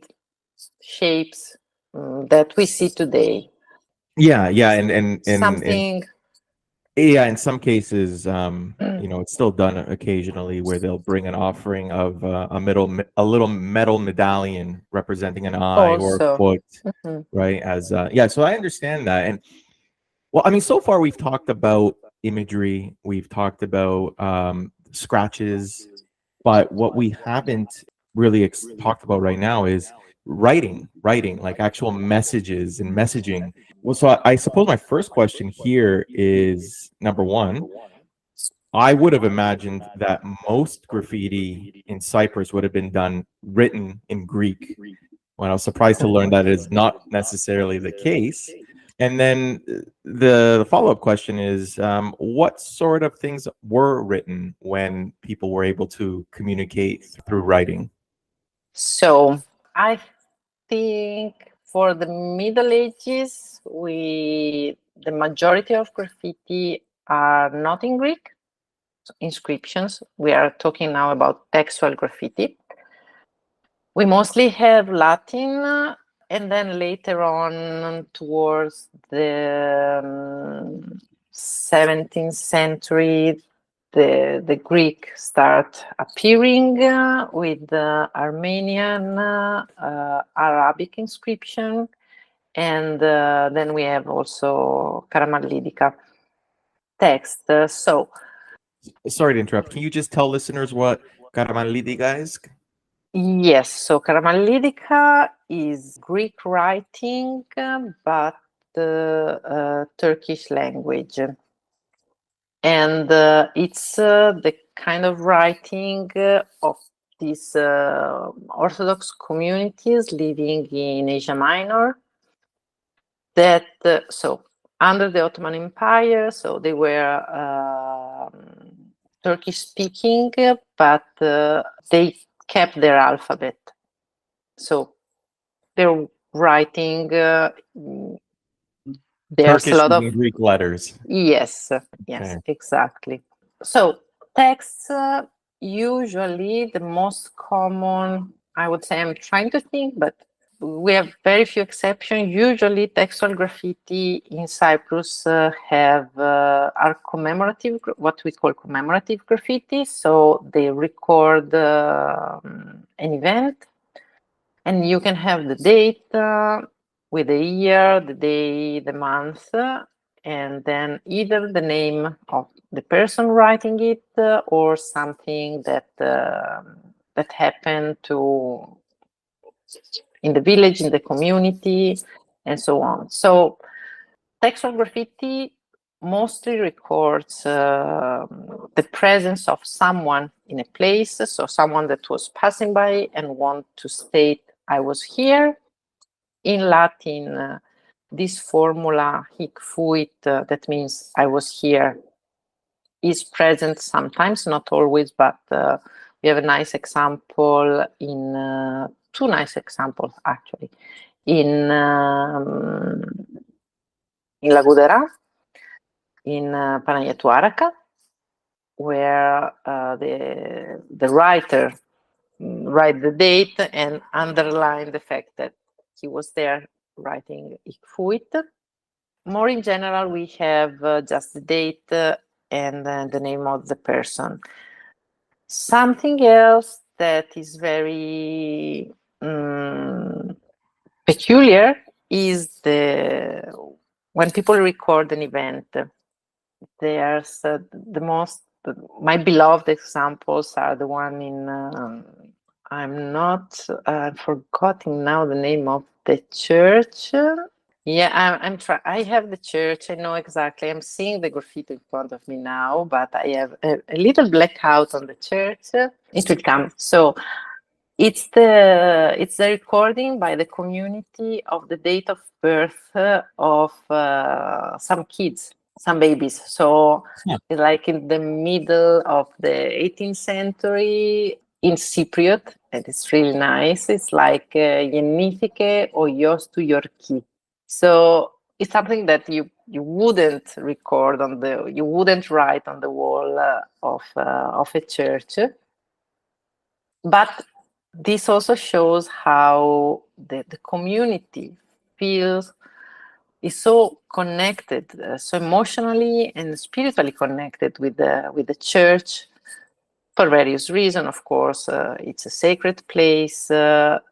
shapes that we see today. Yeah, and Something. yeah, in some cases, it's still done occasionally where they'll bring an offering of a little metal medallion representing an eye or a foot, right? As so I understand that. And well, I mean, so far we've talked about imagery, we've talked about scratches, but what we haven't really talked about right now is writing, like actual messages and messaging. Well, so I suppose my first question here is, number one, I would have imagined that most graffiti in Cyprus would have been done written in Greek. Well, I was surprised to learn that is not necessarily the case. And then the follow-up question is, what sort of things were written when people were able to communicate through writing? So I think for the Middle Ages, the majority of graffiti are not in Greek. So inscriptions. We are talking now about textual graffiti. We mostly have Latin, and then later on, towards the 17th century, the Greek start appearing with the Armenian, Arabic inscription, and then we have also Karamallidica text. Sorry to interrupt. Can you just tell listeners what Karamallidica is? Yes, so Karamallidica is Greek writing, but Turkish language. And it's the kind of writing of these Orthodox communities living in Asia Minor, that so under the Ottoman Empire, so they were Turkish speaking, but they kept their alphabet. So they're writing there's Turkish a lot of Greek letters. Yes, Okay. exactly. So texts, usually the most common, I would say, I'm trying to think, but we have very few exceptions. Usually textual graffiti in Cyprus are commemorative, what we call commemorative graffiti. So they record an event, and you can have the date with the year, the day, the month, and then either the name of the person writing it or something that happened in the village, in the community, and so on. So textual graffiti mostly records the presence of someone in a place, so someone that was passing by and want to state, I was here. In Latin, this formula hic fuit, that means I was here, is present sometimes, not always, but we have a nice example in two nice examples actually in Lagudera, in Panayiotou Araca, where the writer write the date and underline the fact that he was there writing hic fuit. more in general, we have just the date and the name of the person. Something else that is very peculiar is when people record an event. There's the most my beloved examples are the one in I'm not forgetting now the name of the church. Yeah, I'm trying. I have the church. I know exactly. I'm seeing the graffiti in front of me now, but I have a little blackout on the church. It will come. So it's the recording by the community of the date of birth of some kids, some babies. So it's like in the middle of the 18th century in Cypriot, and it's really nice. It's like Γεννήθηκε ο γιος του Yorki. So it's something that you wouldn't record you wouldn't write on the wall of a church. But this also shows how the community is so connected, so emotionally and spiritually connected with the church for various reasons. Of course, it's a sacred place.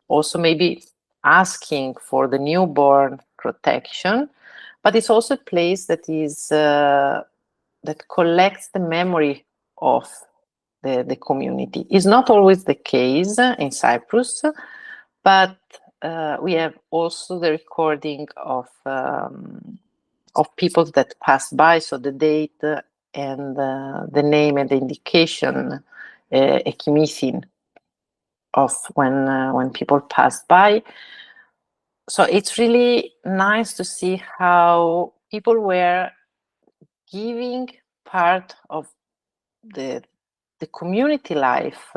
Also, maybe asking for the newborn protection, but it's also a place that is that collects the memory of the community. Is not always the case in Cyprus, but we have also the recording of people that passed by, so the date and the name and the indication, ekimithin, of when people passed by. So it's really nice to see how people were giving part of the community life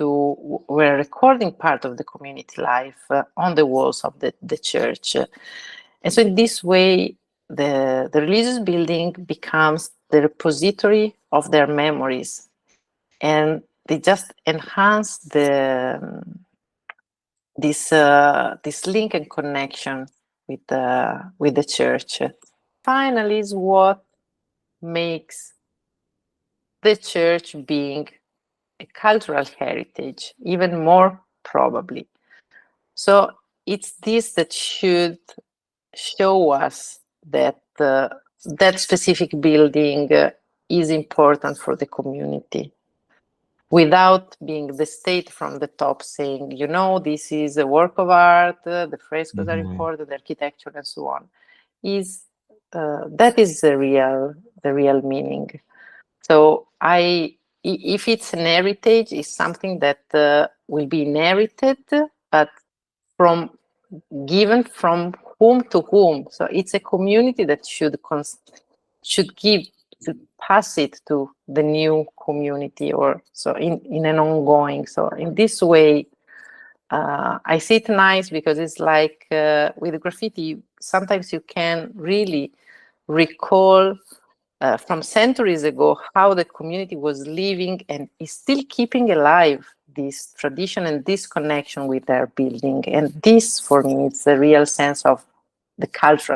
were recording part of the community life on the walls of the church. And so in this way, the religious building becomes the repository of their memories, and they just enhance this link and connection with the church. Finally, is what makes the church being a cultural heritage even more, probably. So it's this that should show us that that specific building is important for the community, without being the state from the top saying, this is a work of art, the frescoes are important, the architecture and so on. That is the real meaning. So if it's an heritage, it's something that will be inherited, but given from whom to whom. So it's a community that should pass it to the new community, or so in an ongoing. So in this way, I see it nice, because it's like with graffiti, sometimes you can really recall from centuries ago how the community was living and is still keeping alive this tradition and this connection with their building. And this, for me, is the real sense of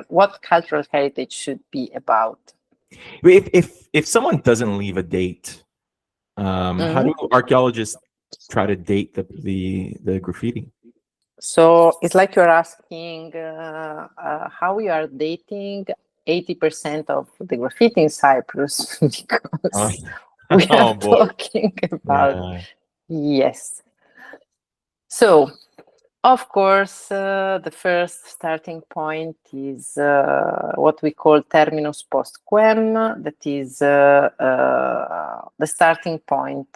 what cultural heritage should be about. If someone doesn't leave a date, how do archaeologists try to date the graffiti? So it's like you're asking how we are dating 80% of the graffiti in Cyprus, because we are talking about yes. So of course, the first starting point is what we call terminus post quem, that is the starting point,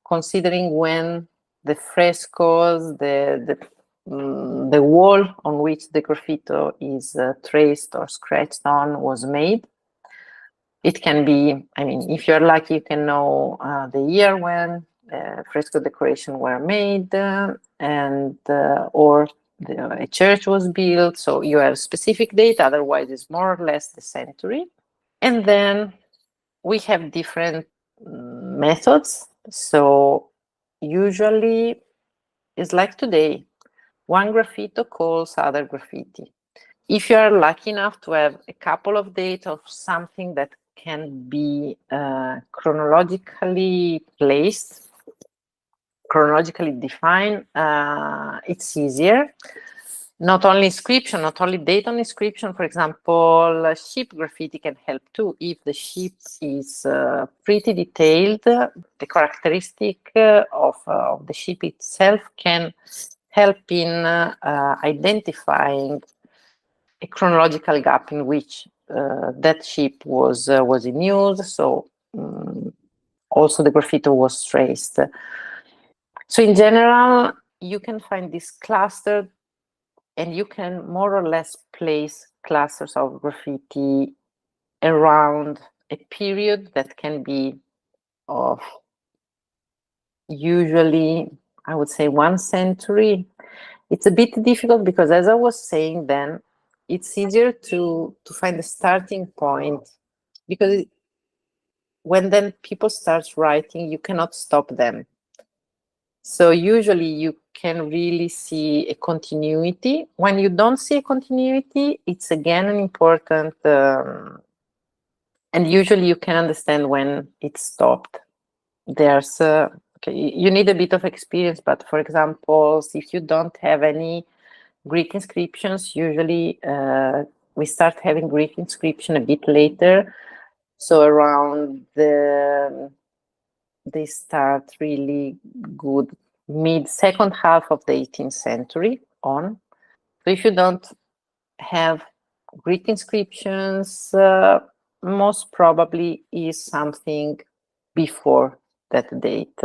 considering when the frescoes, the wall on which the graffito is traced or scratched on was made. It can be, if you're lucky, you can know the year when fresco decoration were made, and or a church was built. So you have specific date, otherwise it's more or less the century. And then we have different methods. So usually it's like today, one graffito calls other graffiti. if you are lucky enough to have a couple of dates of something that can be chronologically placed, chronologically defined, it's easier. Not only inscription, not only date on inscription. For example, ship graffiti can help too. If the ship is pretty detailed, the characteristic of the ship itself can help in identifying a chronological gap in which that ship was in use. So also the graffiti was traced. So in general, you can find this clustered, and you can more or less place clusters of graffiti around a period that can be of usually, I would say, 1 century. It's a bit difficult because, as I was saying then, it's easier to find a starting point, because when then people start writing, you cannot stop them. So usually you can really see a continuity. When you don't see a continuity, it's again an important, and usually you can understand when it stopped. There's, okay, you need a bit of experience, but for example, if you don't have any Greek inscriptions, usually we start having Greek inscription a bit later. So around they start really good second half of the 18th century on. So if you don't have Greek inscriptions, most probably is something before that date.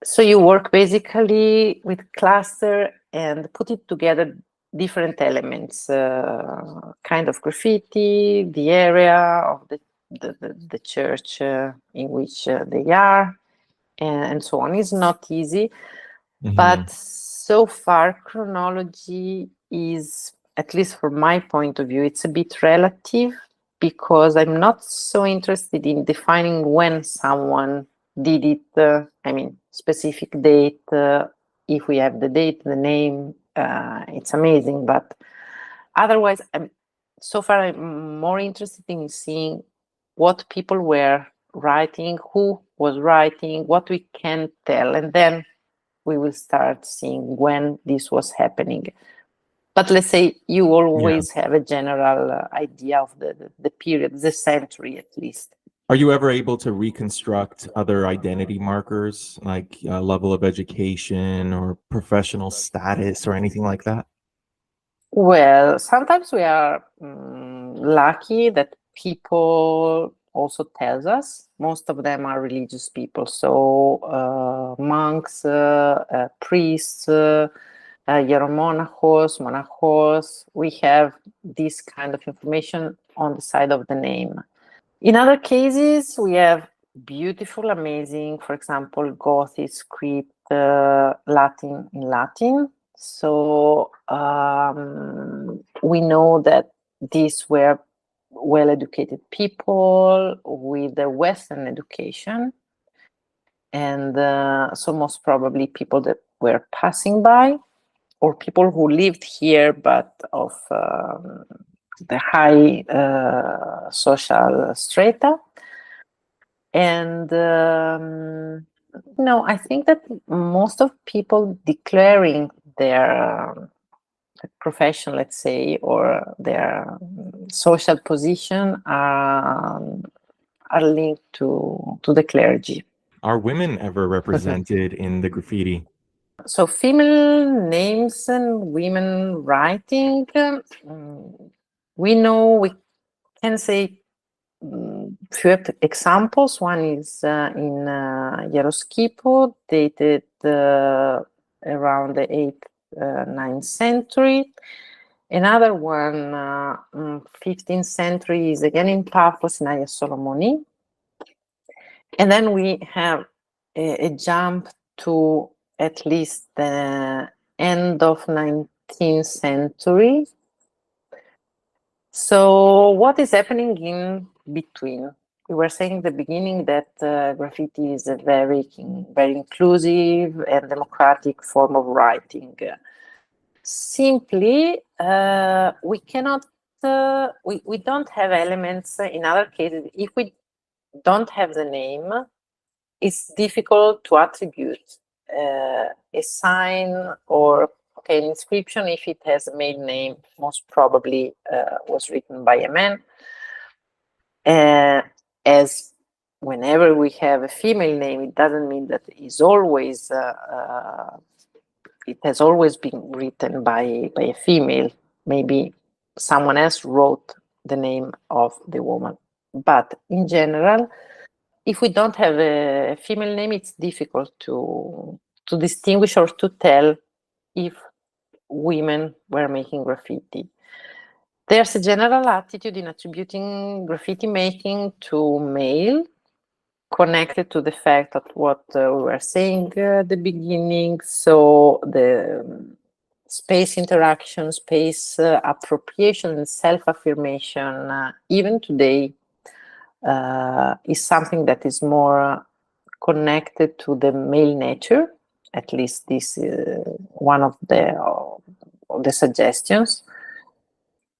So you work basically with cluster and put it together, different elements, kind of graffiti, the area of the church in which they are, and so on. It's not easy, but so far chronology is, at least from my point of view, it's a bit relative, because I'm not so interested in defining when someone did it. I mean, specific date, if we have the date, the name, it's amazing, but otherwise, so far I'm more interested in seeing what people were writing, who was writing, what we can tell, and then we will start seeing when this was happening. But let's say you always have a general idea of the period, the century at least. Are you ever able to reconstruct other identity markers, like level of education or professional status or anything like that? Well, sometimes we are lucky that people also tells us. Most of them are religious people, so monks, priests, hieromonachos, monachos. We have this kind of information on the side of the name. In other cases, we have beautiful, amazing, for example, Gothic script, Latin in Latin. So we know that these were well-educated people with a Western education. And so most probably people that were passing by, or people who lived here, but of the high social strata. And no, I think that most of people declaring their profession, let's say, or their social position are linked to the clergy. Are women ever represented in the graffiti? So female names and women writing, we know, we can say few examples. One is in Hieroskipo, dated around the 8th, 9th century. Another one, 15th century, is again in Paphos, in Hagia Solomoni. And then we have a jump to at least the end of 19th century. So what is happening in between? We were saying at the beginning that graffiti is a very inclusive and democratic form of writing. Simply, we cannot. We don't have elements in other cases. If we don't have the name, it's difficult to attribute a sign or an inscription. If it has a male name, most probably was written by a man. As whenever we have a female name, it doesn't mean that it's always it has always been written by a female. Maybe someone else wrote the name of the woman. But in general, if we don't have a female name, it's difficult to distinguish or to tell if women were making graffiti. There's a general attitude in attributing graffiti making to male, connected to the fact that what we were saying at the beginning. So the space interaction, space appropriation, and self-affirmation, even today, is something that is more connected to the male nature. At least this is one of the suggestions.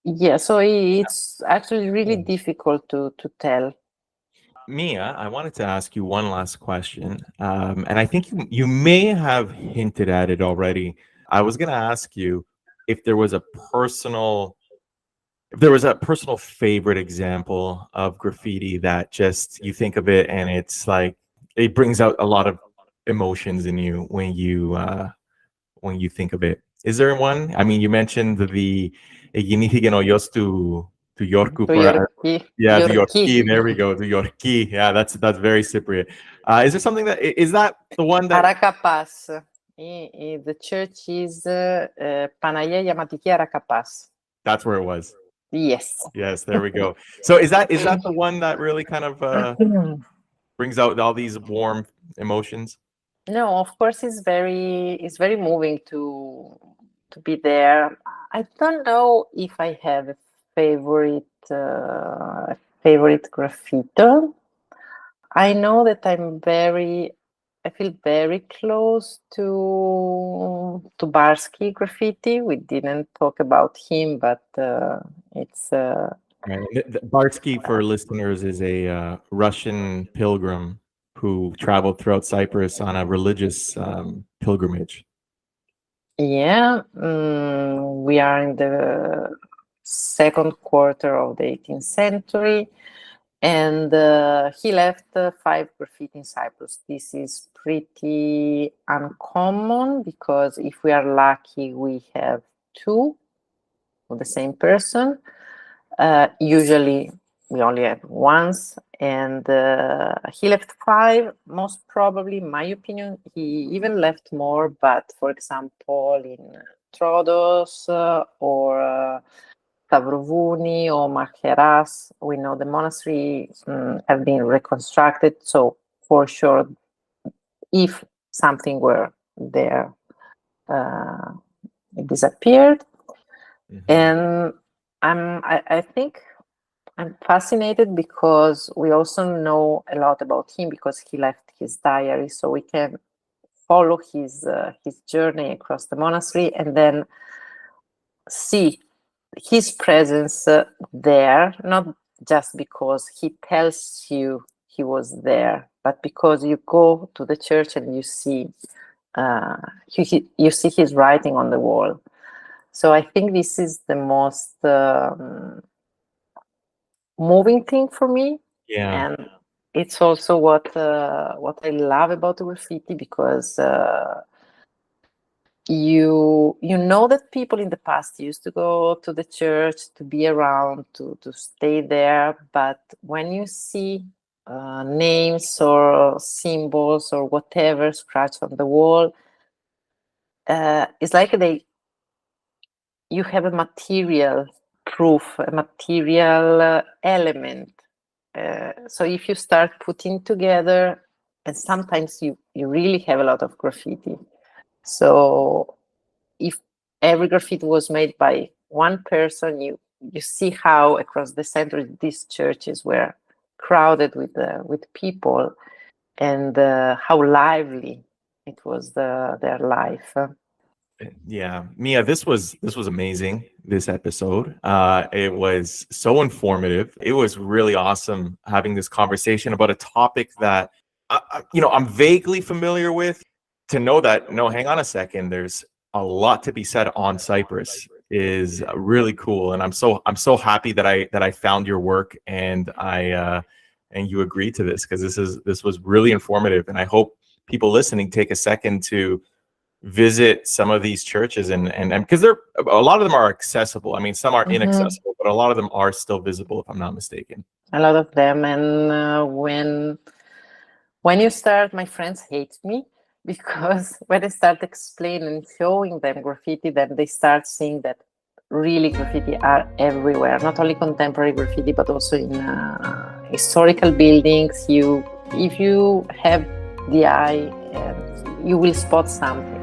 Yeah, so it's actually really difficult to tell. Mia, I wanted to ask you one last question, and I think you may have hinted at it already. I was going to ask you if there was a personal favorite example of graffiti that just you think of it and it's like it brings out a lot of emotions in you when you think of it. Is there one? I mean, you mentioned the Ginitigen to Yorku for yeah, to Yorki. There we go, to Yorki. Yeah, that's very Cypriot. Is there something is that the one that Arakapas? The church is Panaia Yamatiki Arakapas. That's where it was. Yes. Yes, there we go. So is that the one that really kind of brings out all these warm emotions? No, of course it's very moving to be there. I don't know if I have a favorite graffiti. I know that I feel very close to Barsky graffiti. We didn't talk about him, but it's Barsky, for listeners, is a Russian pilgrim who traveled throughout Cyprus on a religious pilgrimage. Yeah, we are in the second quarter of the 18th century, and he left 5 graffiti in Cyprus. This is pretty uncommon because if we are lucky, we have 2 of the same person. Usually we only have once, and he left 5. Most probably, in my opinion, he even left more. But for example, in Trodos or Stavrovouni or Macheras, we know the monasteries have been reconstructed. So for sure, if something were there, it disappeared. And I think I'm fascinated because we also know a lot about him because he left his diary, so we can follow his journey across the monastery and then see his presence there, not just because he tells you he was there, but because you go to the church and you see his writing on the wall. So I think this is the most moving thing for me. Yeah. And it's also what I love about graffiti, because you know that people in the past used to go to the church, to be around, to stay there, but when you see names or symbols or whatever scratched on the wall, it's like you have a material proof, a material element. So if you start putting together, and sometimes you really have a lot of graffiti. So if every graffiti was made by one person, you see how across the century these churches were crowded with people, and how lively it was their life. Yeah, Mia, this was amazing. This episode, it was so informative. It was really awesome having this conversation about a topic that I'm vaguely familiar with. To know that, no, hang on a second, there's a lot to be said on Cyprus is really cool, and I'm so happy that I found your work, and and you agreed to this, because this was really informative, and I hope people listening take a second to visit some of these churches, and because a lot of them are accessible. I mean, some are inaccessible, but a lot of them are still visible, if I'm not mistaken. A lot of them. And when you start, my friends hate me, because when I start explaining, showing them graffiti, then they start seeing that really graffiti are everywhere, not only contemporary graffiti, but also in historical buildings. If you have the eye, you will spot something.